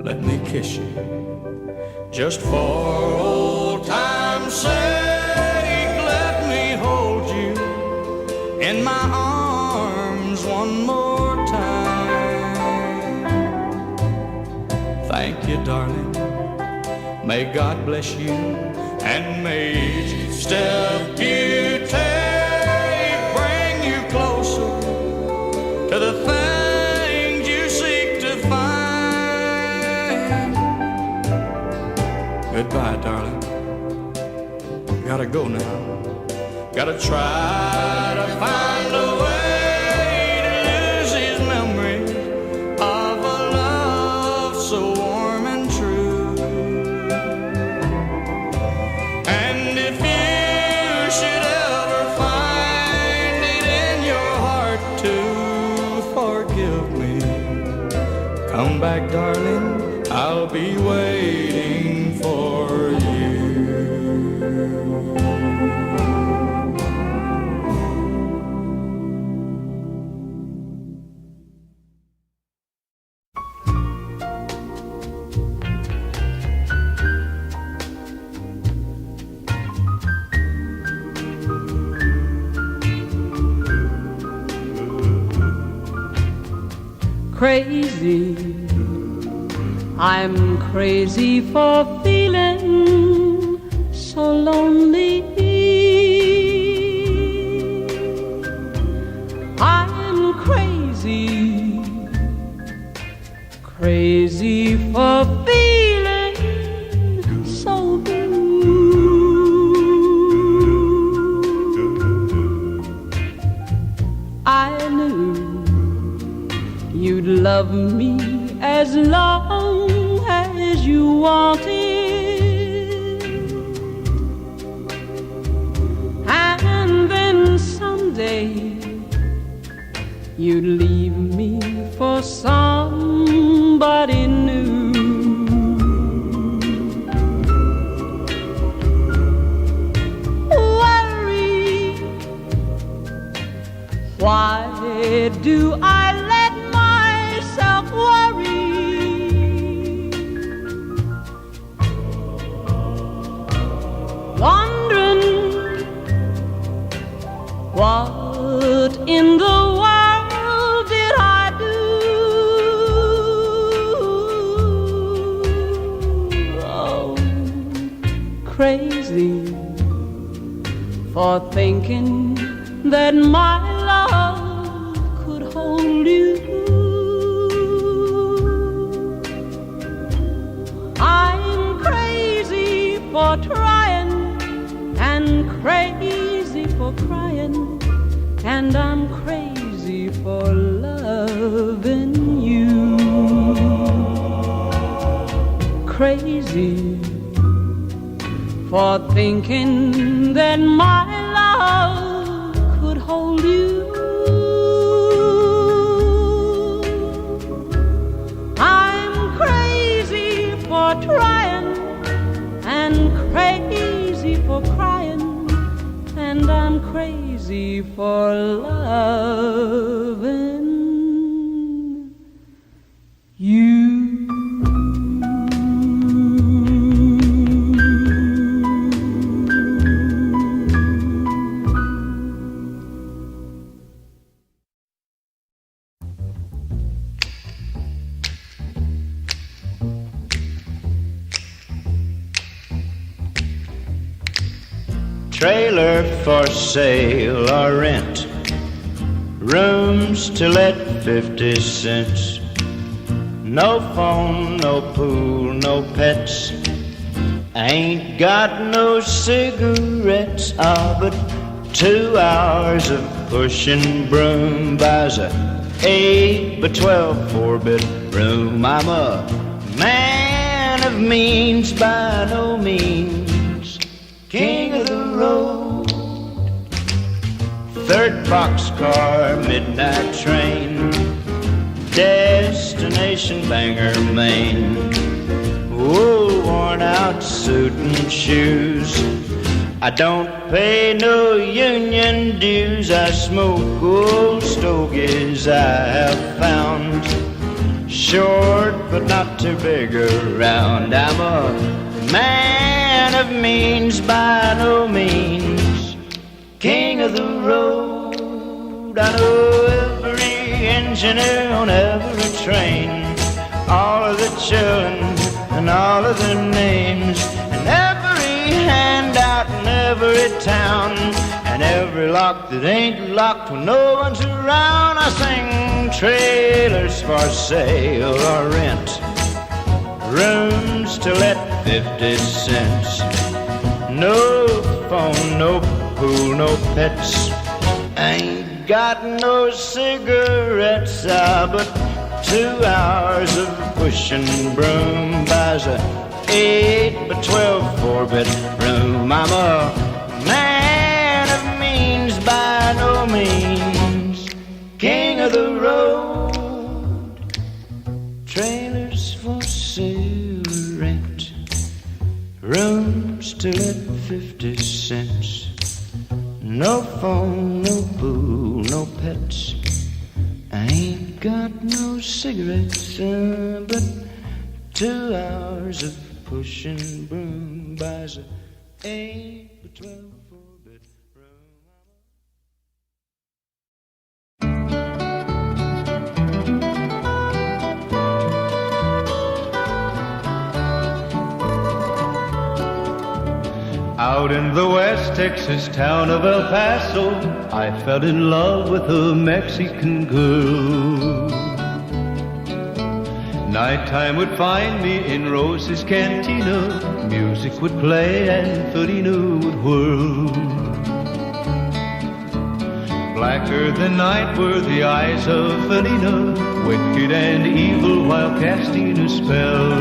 Let me kiss you. Just for old time's sake, let me hold you in my arms one more time. Thank you, darling. May God bless you. And may each step you take bring you closer to the things you seek to find. Goodbye, darling. Gotta go now. Gotta try to find a way to lose these memories of a love so warm and true. And if you should ever find it in your heart to forgive me, Come back, darling. I'll be waiting for you. Crazy, I'm crazy for feeling so lonely. I'm crazy, crazy for feeling so blue. I knew you'd love me as long as you wanted, and then someday you'd leave me for somebody new. Worry, why do I let myself worry? Wondering what in the world did I do? Oh, crazy for thinking that my love could hold you. I'm crazy for trying and crazy for crying, and I'm crazy for loving you. Crazy for thinking that my love could hold you. I'm crazy for trying and crazy for crying, and I'm crazy for loving you. Trailer for sale or rent, Rooms to let 50 cents. No phone, no pool, no pets. Ain't got no cigarettes. But 2 hours of pushing broom buys a 8 by 12 4-bedroom. I'm a man of means by no means, king of the road. 3rd boxcar, midnight train, destination Bangor, Maine. Oh, worn out suit and shoes. I don't pay no union dues. I smoke old stogies I have found, short but not too big around. I'm a man of means by no means, king of the road. I know every engineer on every train, all of the children and all of their names, and every handout in every town, and every lock that ain't locked when no one's around. I sing trailers for sale or rent, rooms to let 50 cents. No phone, no pool, no pets. Ain't got no cigarettes, but 2 hours of pushing broom buys a 8 by 12 4-bedroom. I'm a man of means by no means, king of the road. Trailers for sale or rent, rooms to let 50 cents. No phone, no pool, no pets. I ain't got no cigarettes, but 2 hours of pushing broom buys a 8 by 12 4-bedroom. Out in the West Texas town of El Paso, I fell in love with a Mexican girl. Nighttime would find me in Rose's Cantina, music would play and Felina would whirl. Blacker than night were the eyes of Felina, wicked and evil while casting a spell.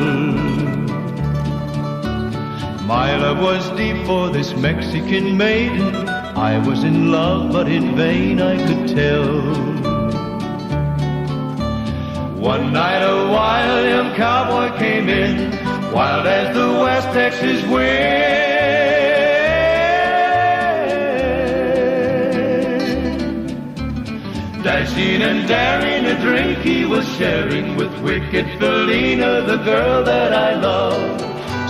My love was deep for this Mexican maiden. I was in love, but in vain I could tell. One night a wild young cowboy came in, wild as the West Texas wind. Dashing and daring, a drink he was sharing with wicked Felina, the girl that I loved.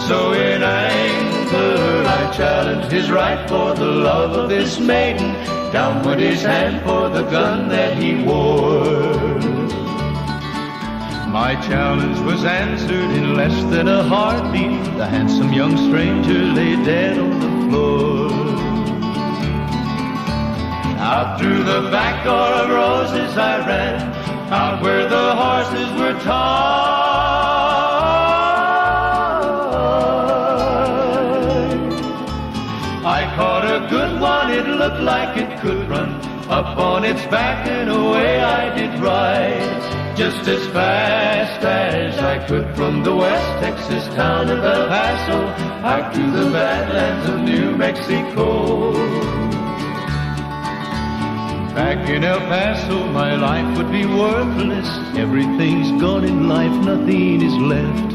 So in anger I challenged his right for the love of this maiden. Down went his hand for the gun that he wore. My challenge was answered in less than a heartbeat. The handsome young stranger lay dead on the floor. Out through the back door of Roses I ran, out where the horses were tied. I caught a good one, it looked like it could run. Up on its back and away I did ride, just as fast as I could from the West Texas town of El Paso out to the badlands of New Mexico. Back in El Paso my life would be worthless. Everything's gone in life, nothing is left.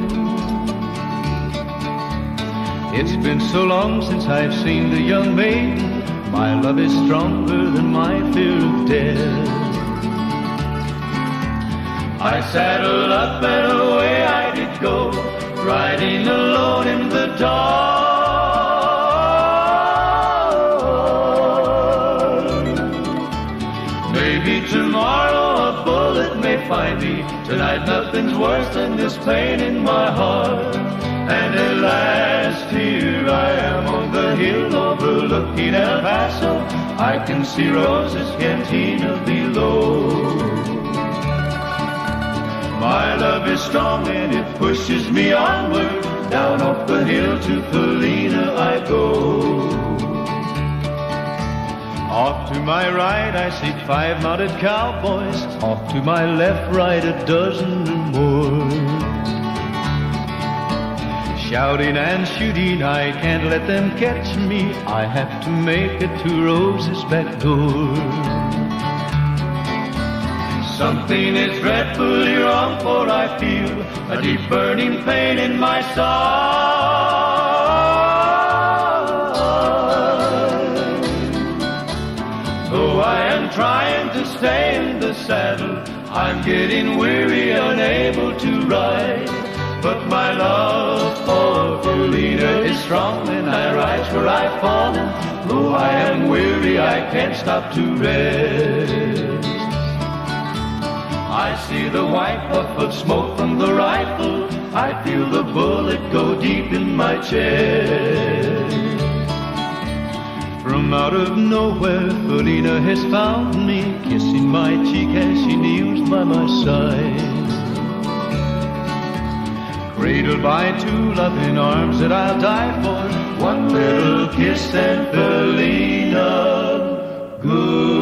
It's been so long since I've seen the young maiden. My love is stronger than my fear of death. I saddled up and away I did go, riding alone in the dark. Maybe tomorrow a bullet may find me. Tonight nothing's worse than this pain in my heart. And at last here I am on the hill overlooking El Paso. I can see Rose's cantina below. My love is strong and it pushes me onward. Down off the hill to Felina I go. Off to my right I see 5 mounted cowboys. Off to my left, right, a dozen or more. Shouting and shooting, I can't let them catch me. I have to make it to Rose's back door. Something is dreadfully wrong, for I feel a deep burning pain in my side. Though I am trying to stay in the saddle, I'm getting weary, unable to ride. But my love for Felina is strong, and I rise where I've fallen. Though I am weary, I can't stop to rest. I see the white puff of smoke from the rifle. I feel the bullet go deep in my chest. From out of nowhere, Felina has found me, kissing my cheek as she kneels by my side. Cradled by 2 loving arms that I'll die for. One little kiss and Felina, goodbye.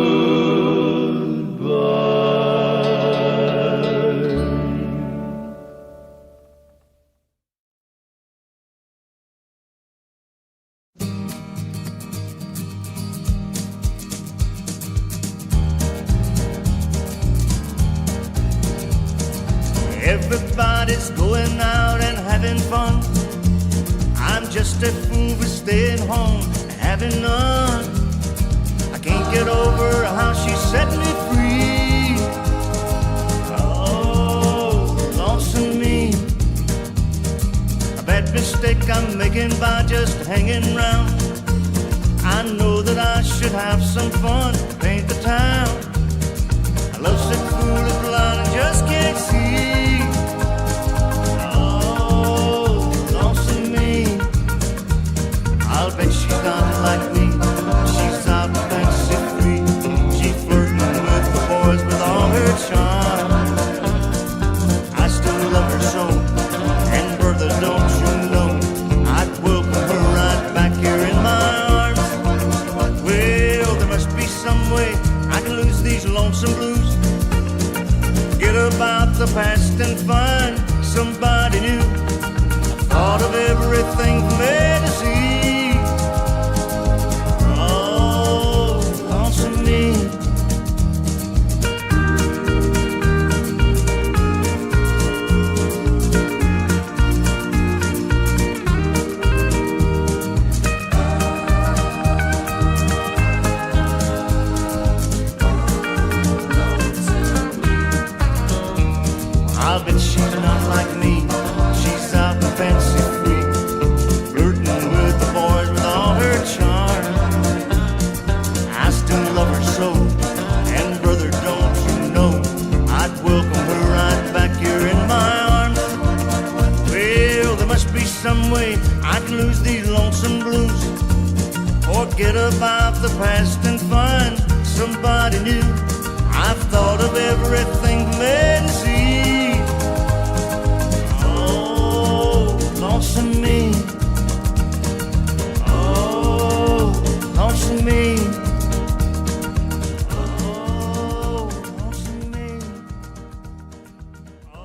Everybody's going out and having fun. I'm just a fool for staying home and having none. I can't get over how she set me free. Oh, lonesome me. A bad mistake I'm making by just hanging around. I know that I should have some fun, paint the town. A lovesick fool is blind and just can't see. I'll bet she's not like me. She's out fancy free. She's flirting with the boys with all her charm. I still love her so, and brother, don't you know, I'd welcome her right back here in my arms. Well, there must be some way I can lose these lonesome blues. Forget about the past and find somebody new. I've thought of everything from A to Z. I'll bet she's not like me. She's out and fancy free, flirting with the boys with all her charm. I still love her so, and brother, don't you know, I'd welcome her right back here in my arms. Well, there must be some way I can lose these lonesome blues. Forget about the past and find somebody new. I've thought of everything from A to Z. Lonesome me, oh, lonesome me, oh, lonesome me, oh,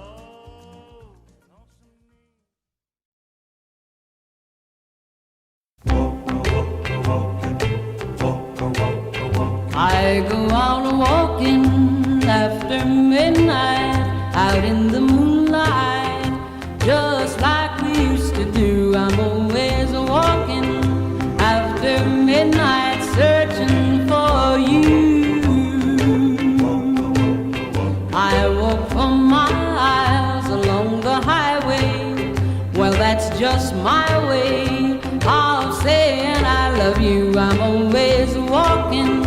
I go out walking after midnight, out in the moonlight, just like we used to do. I'm always walking after midnight, searching for you. I walk for miles along the highway. Well, that's just my way of saying I love you. I'm always walking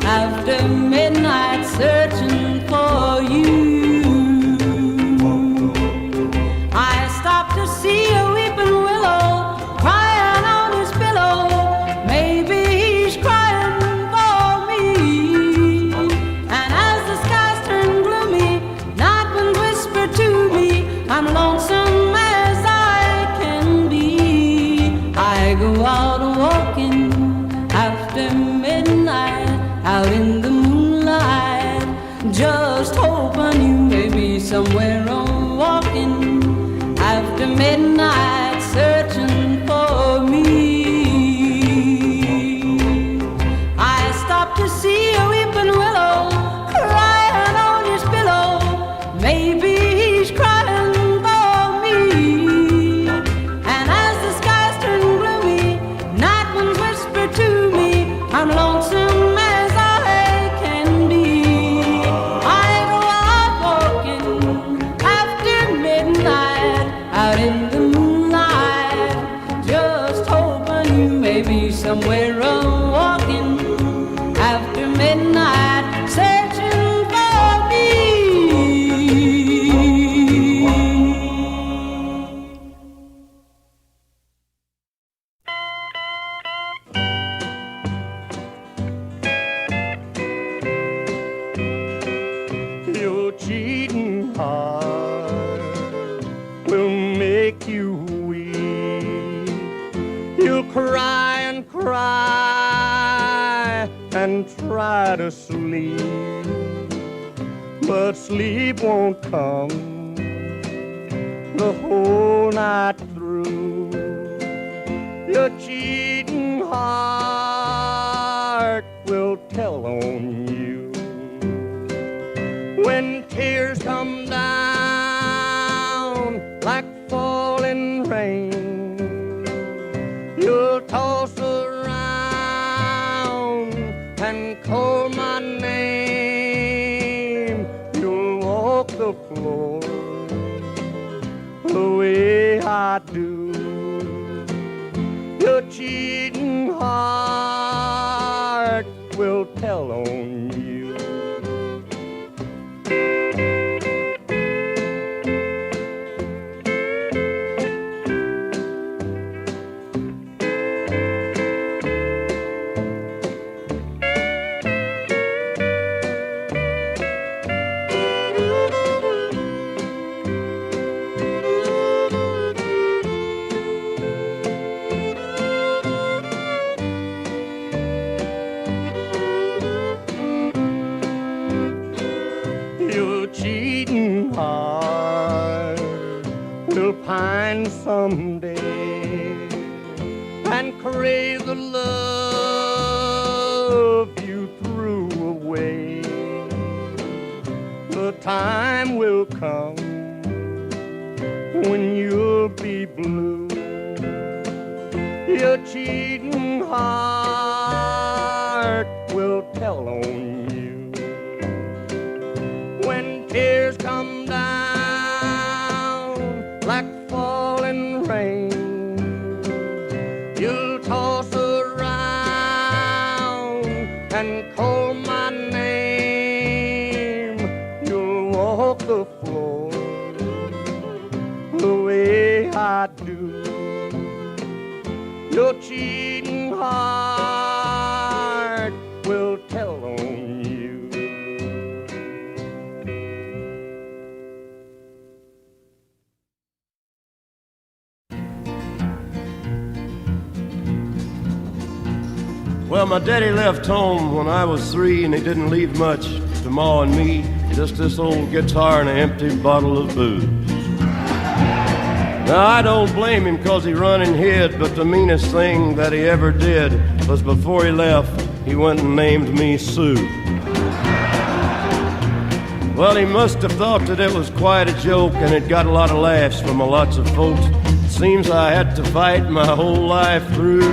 after midnight, searching for you. I stop to see a weeping willow crying on his pillow. Maybe he's crying for somewhere on walking after midnight, searching for me. I stopped to see a weeping willow crying on his pillow. Maybe he's crying for me. And as the skies turn gloomy, night winds whisper to me, I'm lonesome as I can be. I go out walking after midnight, out in the moonlight, just hoping you may be somewhere walking after midnight, searching for me. Your cheating heart will make you weep. You'll cry and cry and try to sleep, but sleep won't come the whole night through. Your cheating heart will tell on you when tears come down like falling rain. You'll toss around and call my name. You'll walk the floor the way I do. Your cheating heart will tell on you. Your cheating heart will pine someday and crave the love you threw away. The time will come when you'll be blue. Your cheating heart will tell on you when tears come down like falling rain. You'll toss around and call my name. You'll walk the floor the way I do. Your cheating heart will tell on you. Well, my daddy left home when I was 3, and he didn't leave much to Ma and me, just this old guitar and an empty bottle of booze. Now, I don't blame him 'cause he run and hid, but the meanest thing that he ever did was before he left, he went and named me Sue. Well, he must have thought that it was quite a joke, and it got a lot of laughs from lots of folks. Seems I had to fight my whole life through.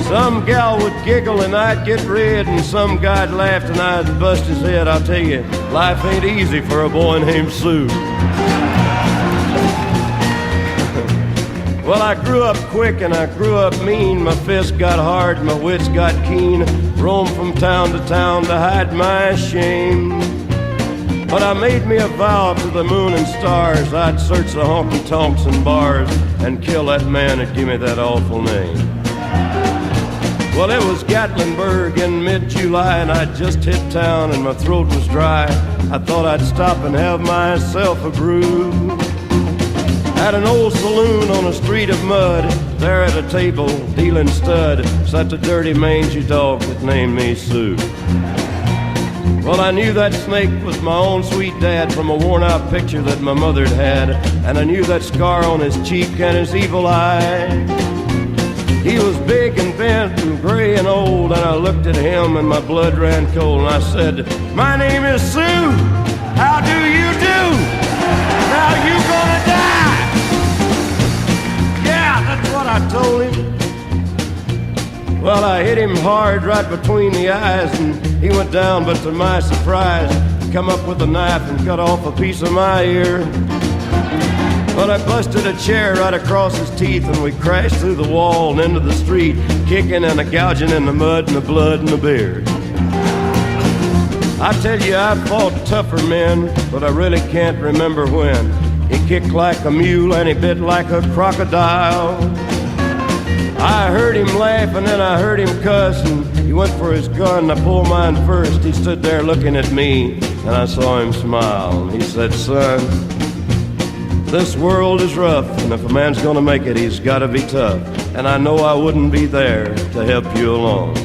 Some gal would giggle and I'd get red, and some guy'd laugh and I'd bust his head. I'll tell you, life ain't easy for a boy named Sue. Well, I grew up quick and I grew up mean. My fists got hard, my wits got keen. Roamed from town to town to hide my shame. But I made me a vow to the moon and stars, I'd search the honky-tonks and bars and kill that man that gave me that awful name. Well, it was Gatlinburg in mid-July, and I'd just hit town and my throat was dry. I thought I'd stop and have myself a brew. At an old saloon on a street of mud, there at a table, dealing stud, sat the dirty mangy dog that named me Sue. Well, I knew that snake was my own sweet dad from a worn-out picture that my mother'd had, and I knew that scar on his cheek and his evil eye. He was big and bent and gray and old, and I looked at him and my blood ran cold, and I said, "My name is Sue. How do you do? Now you gonna die." Yeah, that's what I told him. Well, I hit him hard right between the eyes, and he went down, but to my surprise, he come up with a knife and cut off a piece of my ear. But I busted a chair right across his teeth, and we crashed through the wall and into the street, kicking and gouging in the mud and the blood and the beer. I tell you, I fought tougher men, but I really can't remember when. He kicked like a mule and he bit like a crocodile. I heard him laugh and then I heard him cuss, and he went for his gun. I pulled mine first. He stood there looking at me, and I saw him smile. And he said, "Son, this world is rough, and if a man's gonna make it, he's gotta be tough. And I know I wouldn't be there to help you along.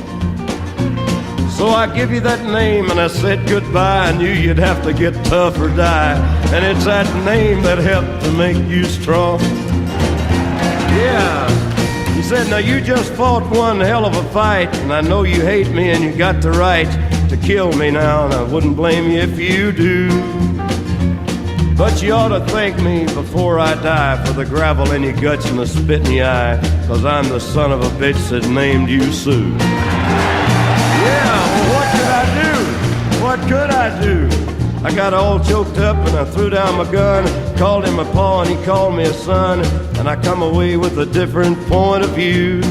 So I give you that name, and I said goodbye. I knew you'd have to get tough or die, and it's that name that helped to make you strong." Yeah. He said, "Now you just fought one hell of a fight, and I know you hate me and you got the right to kill me now, and I wouldn't blame you if you do. But you ought to thank me before I die for the gravel in your guts and the spit in your eye, 'cause I'm the son of a bitch that named you Sue." Yeah, well, what could I do? What could I do? I got all choked up and I threw down my gun, called him a pa and he called me a son, and I come away with a different point of view.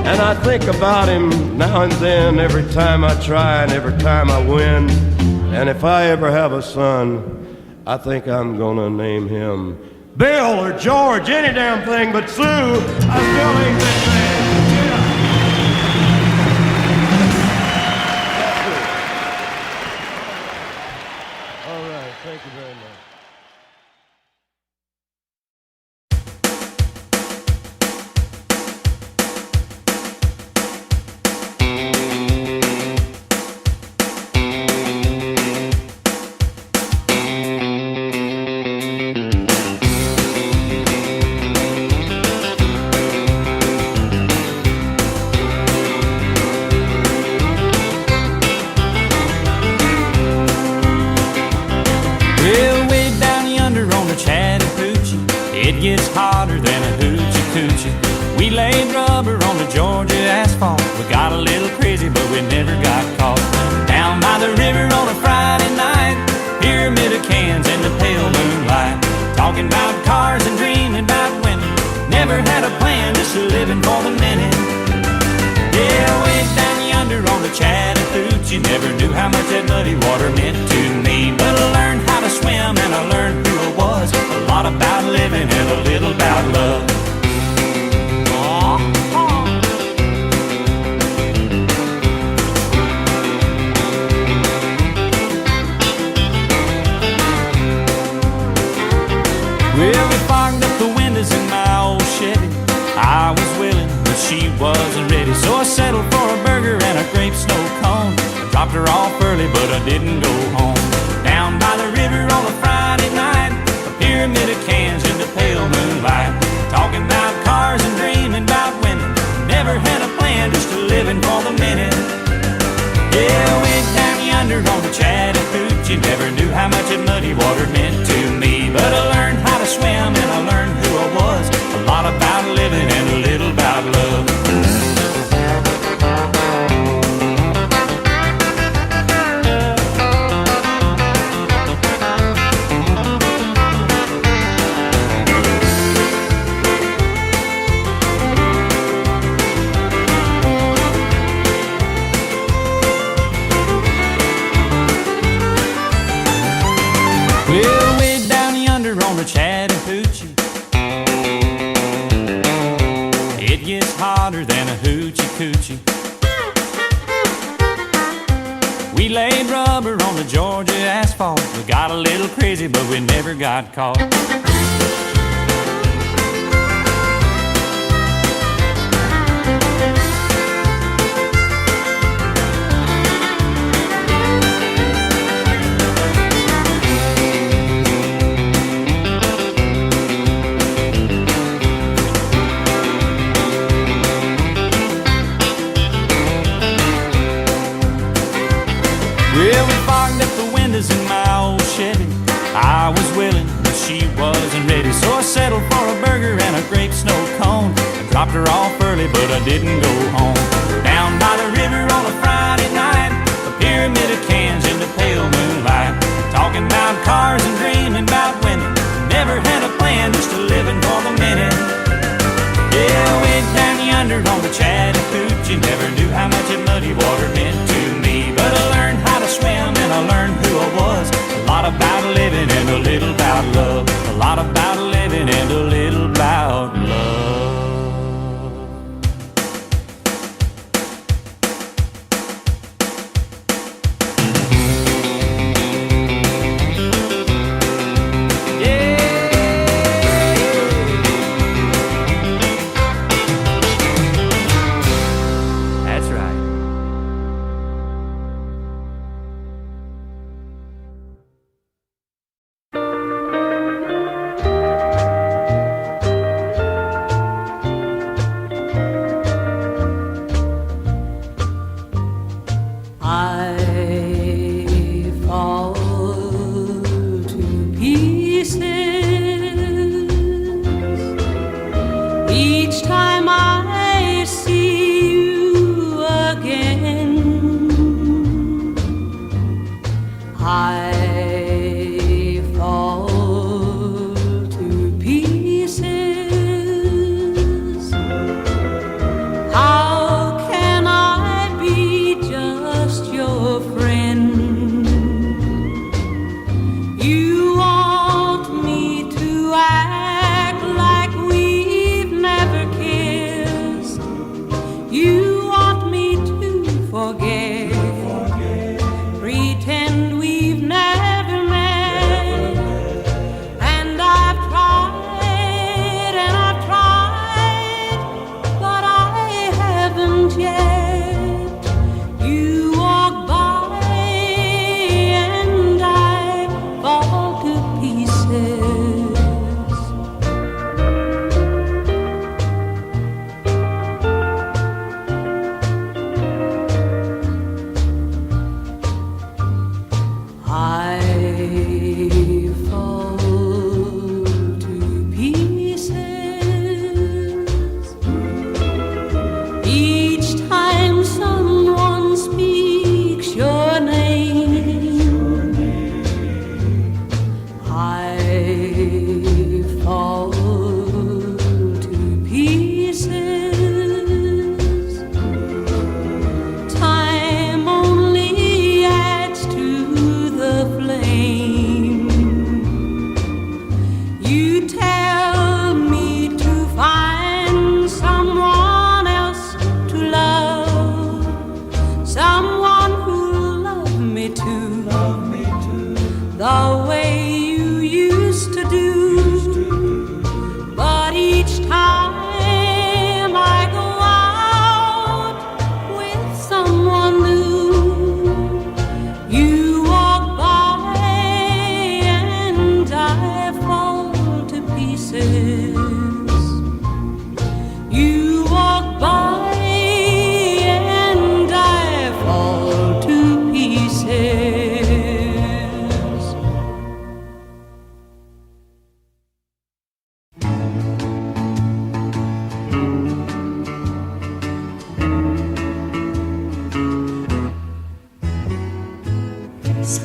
And I think about him now and then, every time I try and every time I win. And if I ever have a son, I think I'm gonna name him Bill or George, any damn thing but Sue. I still ain't that man. Thank you very much. It gets hotter than a hoochie coochie. We laid rubber on the Georgia asphalt. We got a little crazy, but we never got caught. Down by the river on a Friday night, pyramid of cans in the pale moonlight, talking about cars and dreaming about women. Never had a plan, just living for the minute. Yeah, way down yonder on the Chattahoochee, never knew how much that muddy water meant to me. But I learned how to swim and I learned who I was. A lot about living and a little about love. Well, we fogged up the windows in my old Chevy. I was willing, but she wasn't ready. So I settled for a burger and a grape snow cone. I dropped her off early, but I didn't go home. Down by the river on a Friday night, a pyramid of cans in the pale moonlight, talking about cars and dreaming about women. Never had a plan, just living for the minute. Yeah, way down yonder on the Chattahoochee, never knew how much that muddy water meant to me. But I learned how to swim and I learned who I was. A lot about living and a little about love. Well, way down yonder on the Chattahoochee, it gets hotter than a hoochie coochie. We laid rubber on the Georgia asphalt. We got a little crazy, but we never got caught. dropped her off early, but I didn't go home. Down by the river on a Friday night, a pyramid of cans in the pale moonlight, talking about cars and dreaming about women. Never had a plan, just a living for the minute. Yeah, I went down yonder on the Chattahoochee, never knew how much that muddy water meant to me. But I learned how to swim and I learned who I was. A lot about living and a little about love. A lot about living and a little about love.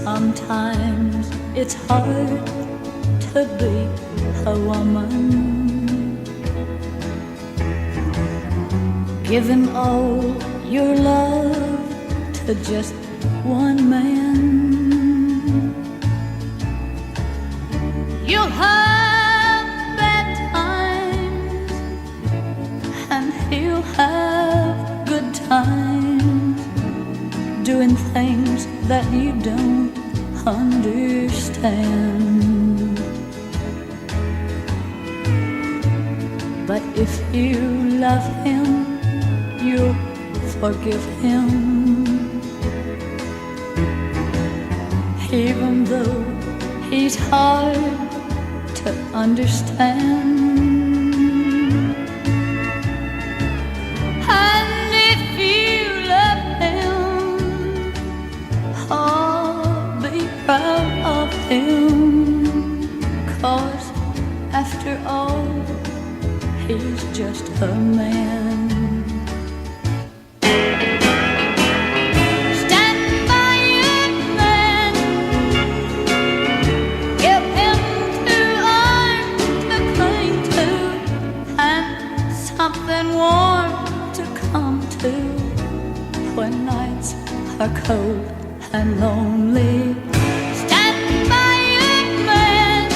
Sometimes it's hard to be a woman. Giving all your love to just one man. You'll have bad times and he'll have good times, doing things that you don't understand. But if you love him, you'll forgive him, even though he's hard to understand. And if you love him, proud of him, 'cause after all, he's just a man. Stand by your man, give him two arms to cling to, and something warm to come to when nights are cold and lonely. Stand by your man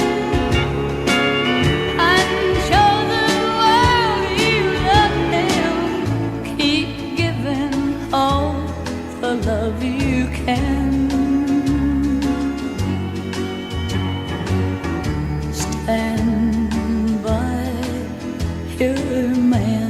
and show the world you love him. Keep giving all the love you can. Stand by your man.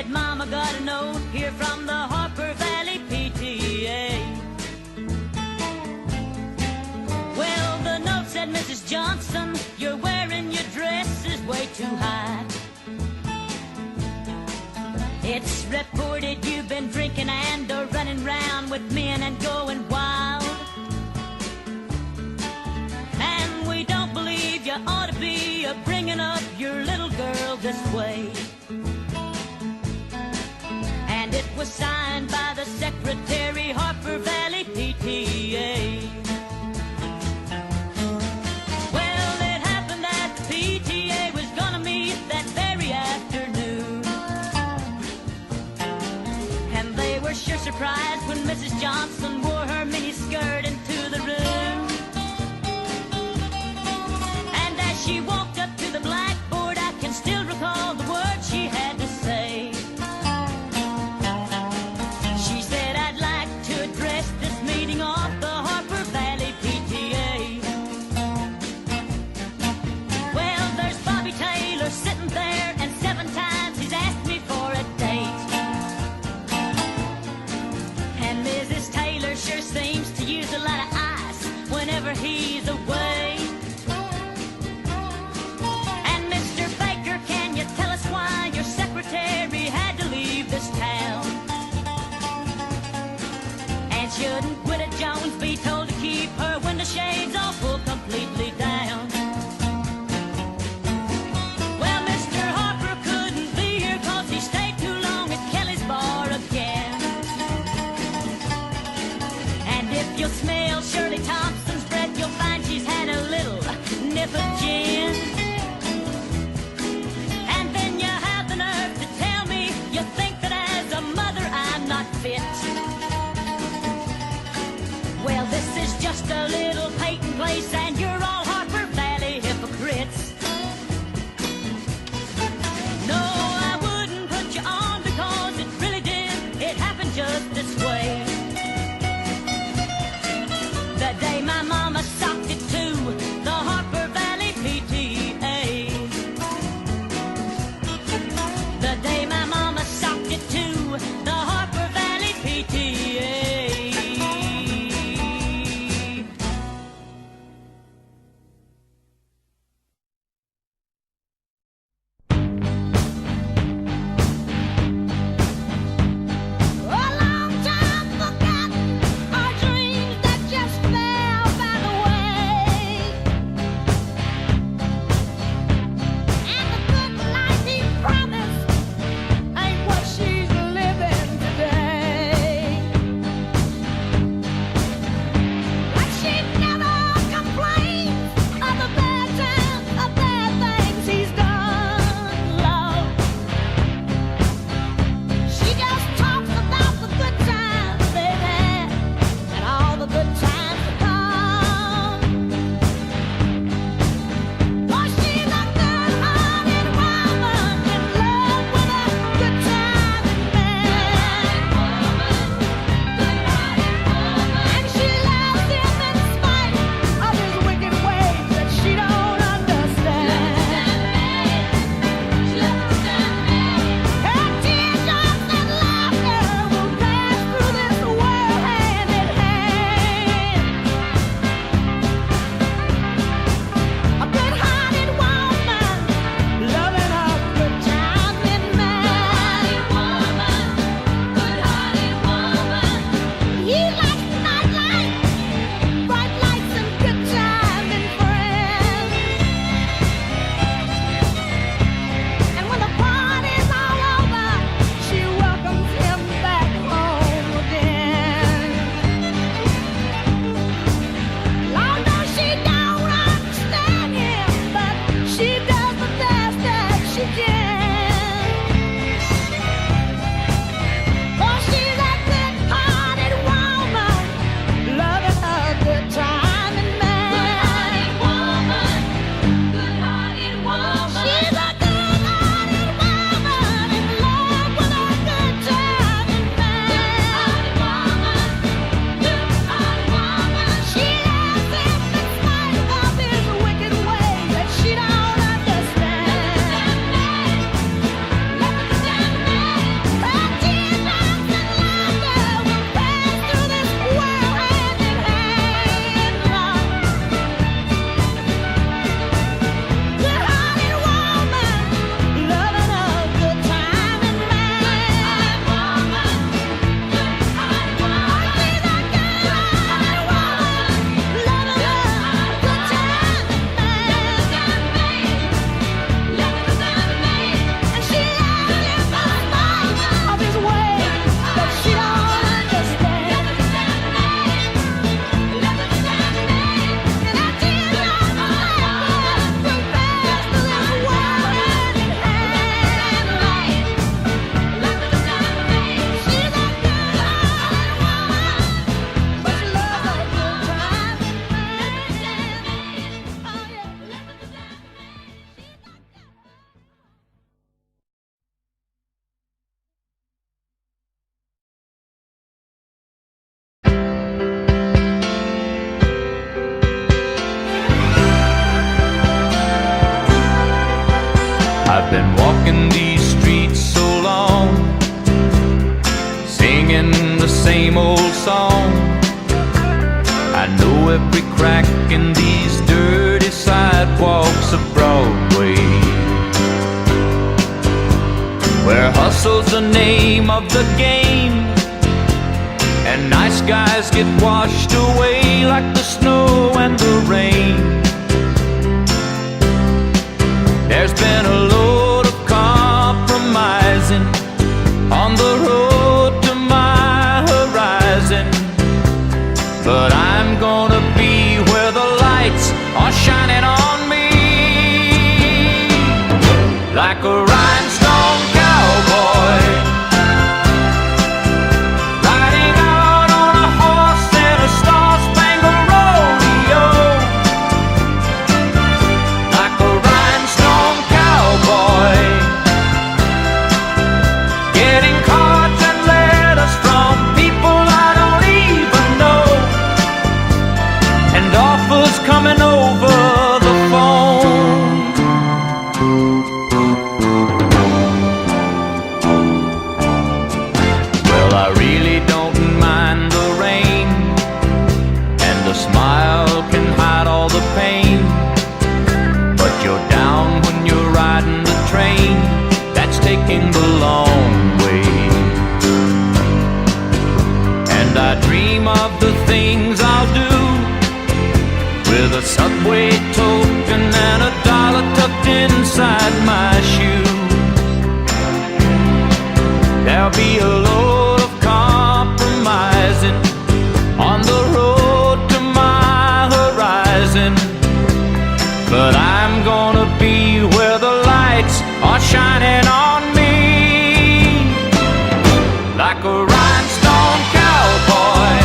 Mama got a note here from the Harper Valley PTA. Well, the note said, Mrs. Johnson, you're wearing your dress is way too high. It's reported you've been drinking and running round with men and going wild. And we don't believe you ought to be bringing up your little girl this way. And it was signed by the Secretary, Harper Valley PTA. Well, it happened that the PTA was gonna meet that very afternoon. And they were sure surprised when Mrs. Johnson wore her mini skirt into the room. And as she walked up to the blackboard, I can still recall the words she had to say. Off the Harper Valley PTA. Well, there's Bobby Taylor sitting there, and 7 times he's asked me for a date. And Mrs. Taylor sure seems to use a lot of ice whenever he's away. And Mr. Baker, can you tell us why your secretary had to leave this town? And shouldn't Jones be told to keep her window shades all pulled completely down? Well, Mr. Harper couldn't be here 'cause he stayed too long at Kelly's bar again. And if you'll smell Shirley Thompson's breath, you'll find she's had a little nip of gin. And then you have the nerve to tell me you think that as a mother I'm not fit. every crack in these dirty sidewalks of Broadway, where hustle's the name of the game, and nice guys get washed away like the snow and the rain. There's been a load of compromising on the road to my horizon, but I'm gonna be where the lights are shining on me, like a rhinestone cowboy, riding out on a horse in a star-spangled rodeo, like a rhinestone cowboy, getting cards and letters from people I don't even know, and offers coming over the phone. Well, I really don't mind the rain, and a smile can hide all the pain, but you're down when you're riding the train that's taking the long way. And I dream of the things I'll do with a subway token and a dollar tucked inside my shoe. There'll be a load of compromising on the road to my horizon, but I'm gonna be where the lights are shining on me, like a rhinestone cowboy,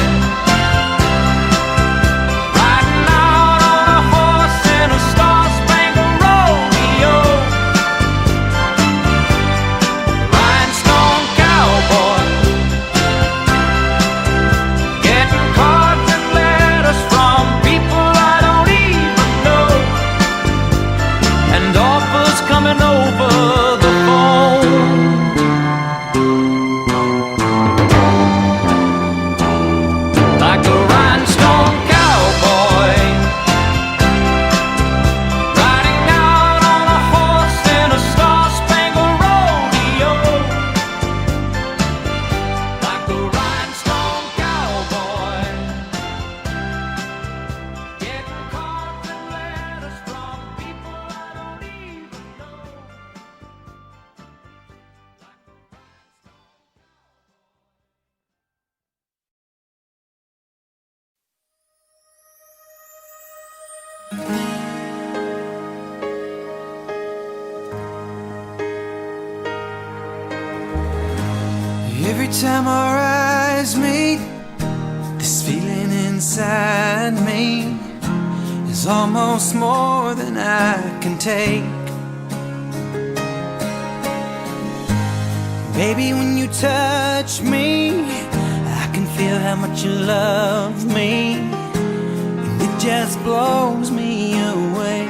riding out on a horse in a star-spangled rodeo, rhinestone cowboy, getting cards and letters from people I don't even know, and offers coming over the phone. Like a rhinestone cowboy, riding out on a horse in a star-spangled rodeo, like a rhinestone cowboy, getting cards and letters from people I don't even know. Every time our eyes meet, this feeling inside me is almost more than I can take. Baby, when you touch me, I can feel how much you love me, and it just blows me away.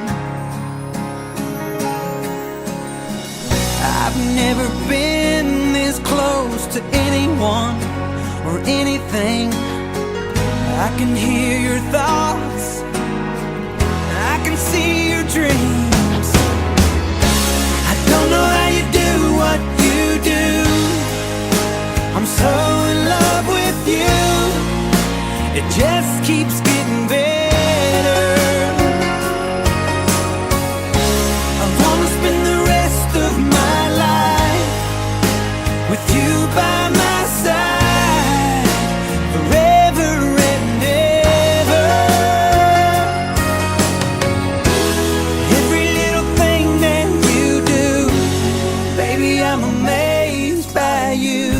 I've never been this close to anyone or anything. I can hear your thoughts, I can see your dreams. I don't know how you do what you do. I'm so in love with you. It just keeps getting better. I wanna spend the rest of my life with you by my side, forever and ever. Every little thing that you do, baby, I'm amazed by you.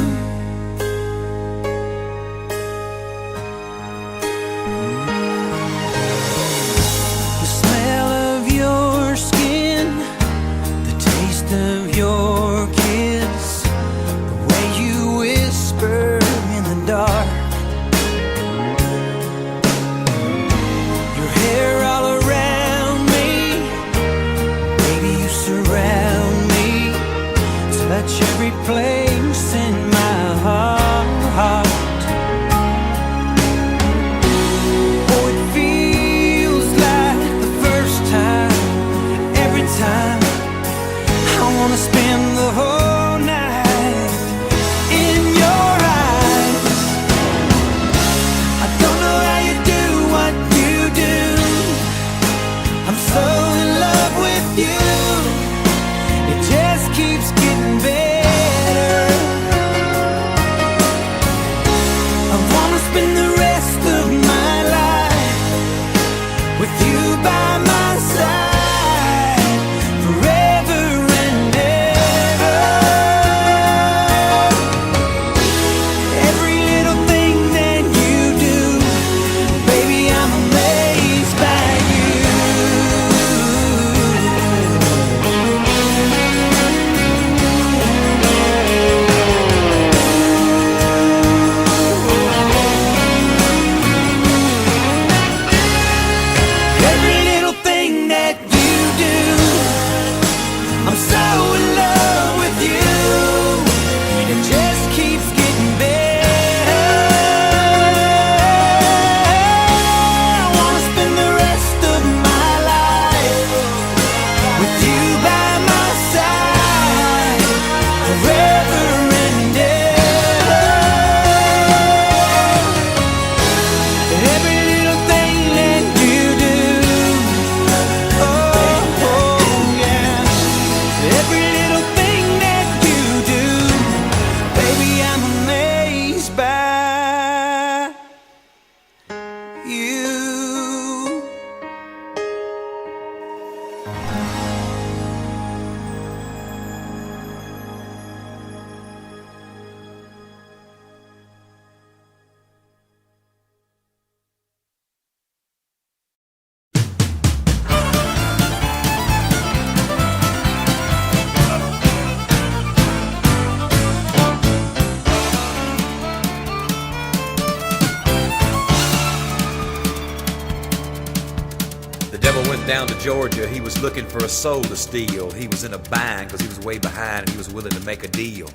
went down to Georgia. He was looking for a soul to steal. He was in a bind because he was way behind and he was willing to make a deal.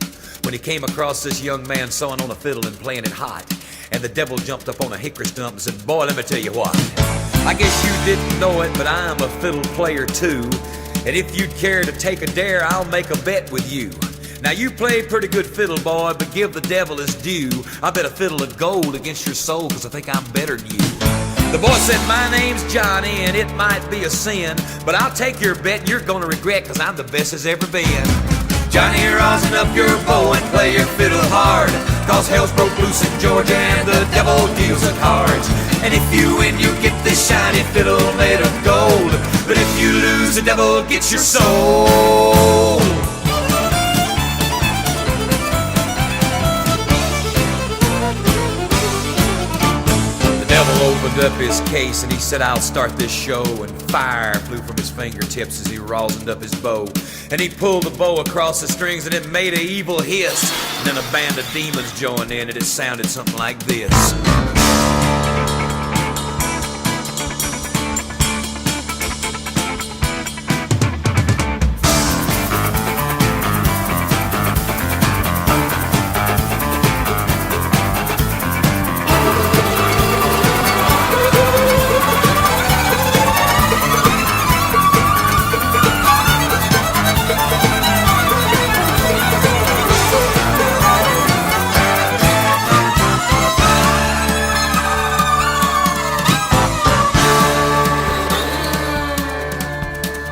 When he came across this young man sawing on a fiddle and playing it hot, and the devil jumped up on a hickory stump and said, boy, let me tell you what. I guess you didn't know it, but I'm a fiddle player too. And if you'd care to take a dare, I'll make a bet with you. Now you play pretty good fiddle, boy, but give the devil his due. I bet a fiddle of gold against your soul, cause I think I'm better than you. The boy said, my name's Johnny, and it might be a sin, but I'll take your bet and you're gonna regret, cause I'm the best as ever been. Johnny, rosin up your bow and play your fiddle hard, cause hell's broke loose in Georgia and the devil deals the cards. And if you win, you get this shiny fiddle made of gold, but if you lose, the devil gets your soul. Opened up his case and he said, I'll start this show. And fire flew from his fingertips as he rosined up his bow. And he pulled the bow across the strings and it made an evil hiss. And then a band of demons joined in and it sounded something like this.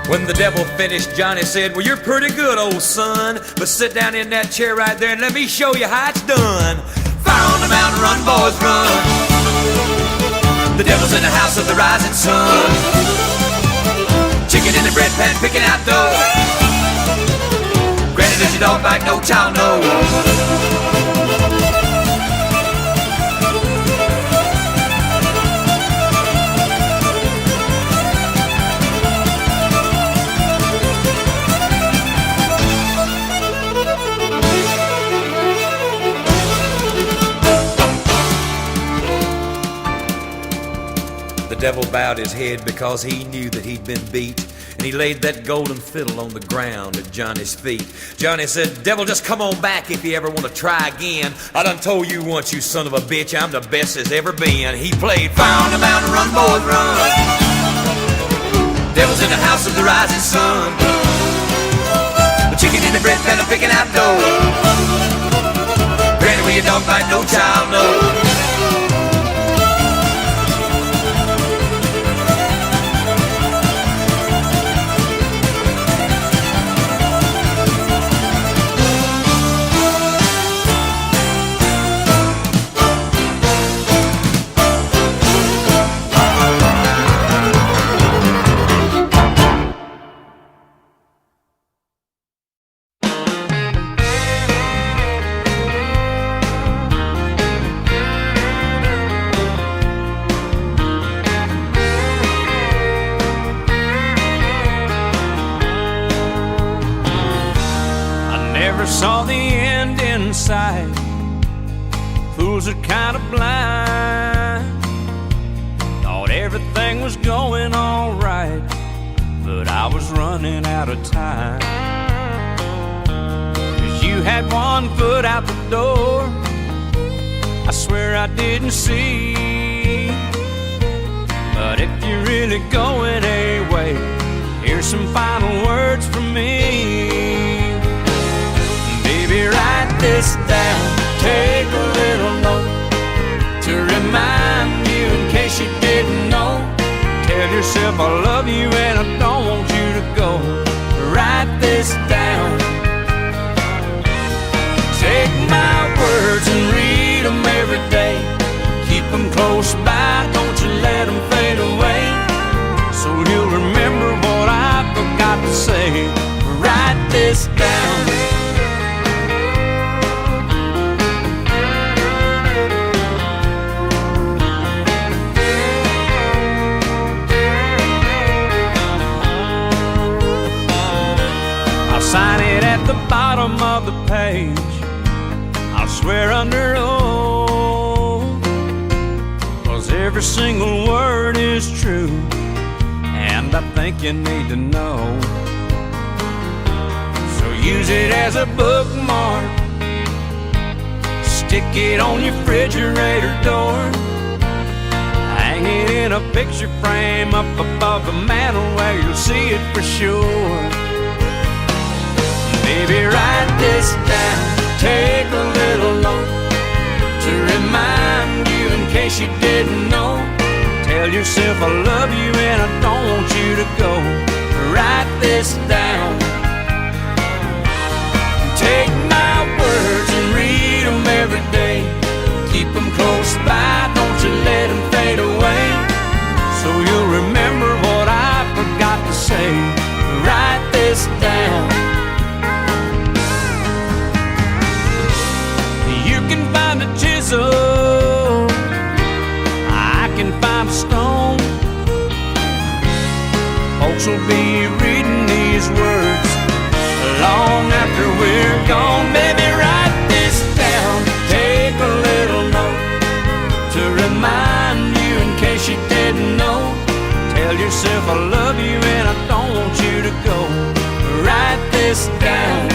When the devil finished, Johnny said, well, you're pretty good, old son, but sit down in that chair right there and let me show you how it's done. Fire on the mountain, run, boys, run. The devil's in the house of the rising sun. Chicken in the bread pan, picking out dough. Granted, as you don't bite, no child knows. The devil bowed his head because he knew that he'd been beat, and he laid that golden fiddle on the ground at Johnny's feet. Johnny said, devil, just come on back if you ever want to try again. I done told you once, you son of a bitch, I'm the best as ever been. He played Fire on the Mountain, run, boys, run. Devil's in the house of the rising sun. The chicken in the bread pan, I'm picking out dough. Granny, when you don't bite, no child knows. Saw the end in sight. Fools are kind of blind. Thought everything was going all right, but I was running out of time. 'Cause you had one foot out the door, I swear I didn't see. But if you're really going away, here's some final words from me. Baby, write this down, take a little note to remind you in case you didn't know. Tell yourself I love you and I don't want you to go. Write this down. Take my words and read them every day. Keep them close by, don't you let them fade away. So you'll remember what I forgot to say. Write this down. Sign it at the bottom of the page. I'll swear under oath, 'cause every single word is true, and and I think you need to know. So use it as a bookmark, stick it on your refrigerator door, hang it in a picture frame up above the mantel where you'll see it for sure. Baby, write this down, take a little note to remind you in case you didn't know. Tell yourself I love you and I don't want you to go. Write this down, take my words and read them every day. Keep them close by, don't you let them fade away. So you'll remember what I forgot to say. Write this down. You can find a chisel, I can find a stone. Folks will be reading these words long after we're gone. Baby, write this down, take a little note to remind you in case you didn't know. Tell yourself I love you and I don't want you to go. Write this down,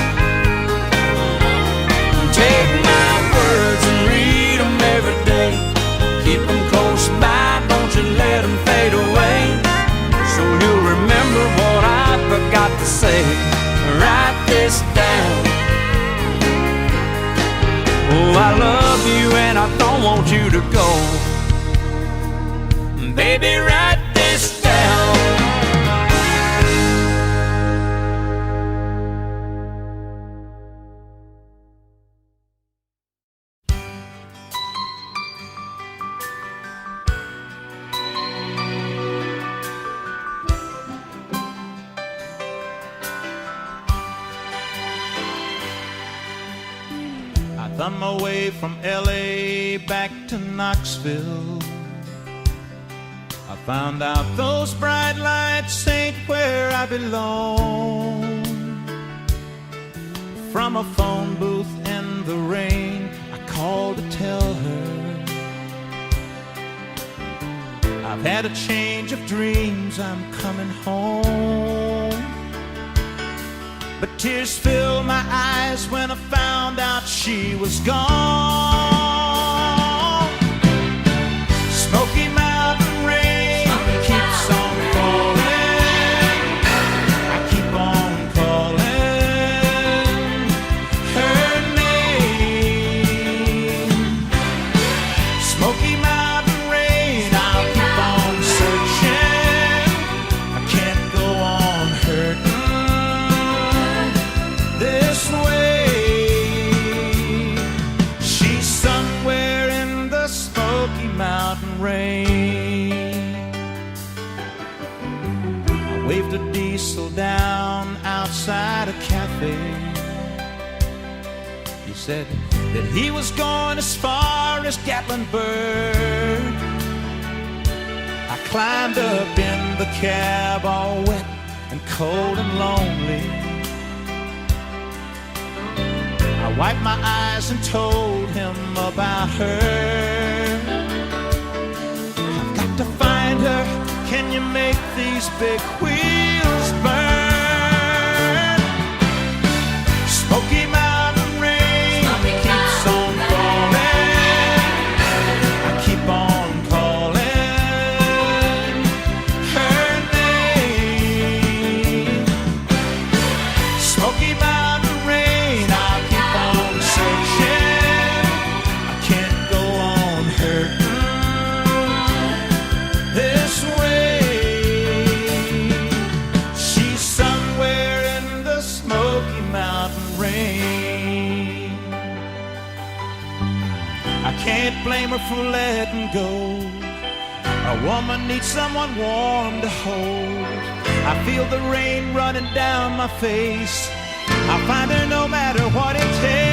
take my words and read them every day. Keep them close by, don't you let them fade away. So you'll remember what I forgot to say. Write this down. Oh, I love you and I don't want you to go. Baby, write this down. On my way from LA back to Knoxville, I found out those bright lights ain't where I belong. From a phone booth in the rain, I called to tell her I've had a change of dreams, I'm coming home. But tears filled my eyes when I found out she was gone. Smoky Mountain rain keeps on falling. I keep on calling her name. Smoky Mountain rain, I'll keep on searching. I can't go on hurting this way. She's somewhere in the Smoky Mountain rain. I waved a diesel down outside a cafe. He said that he was going as far as Gatlinburg. I climbed up in the cab all wet and cold and lonely. I wiped my eyes and told him about her. I've got to find her. Can you make these big wheels burn? Smoky Mountain rain keeps on falling. I keep on calling her name. Smoky Mountain rain, I'll keep on searching. I can't go on hurting this way. She's somewhere in the Smoky Mountain rain. I can't blame her for letting go. A woman needs someone warm to hold. I feel the rain running down my face. I'll find her no matter what it takes.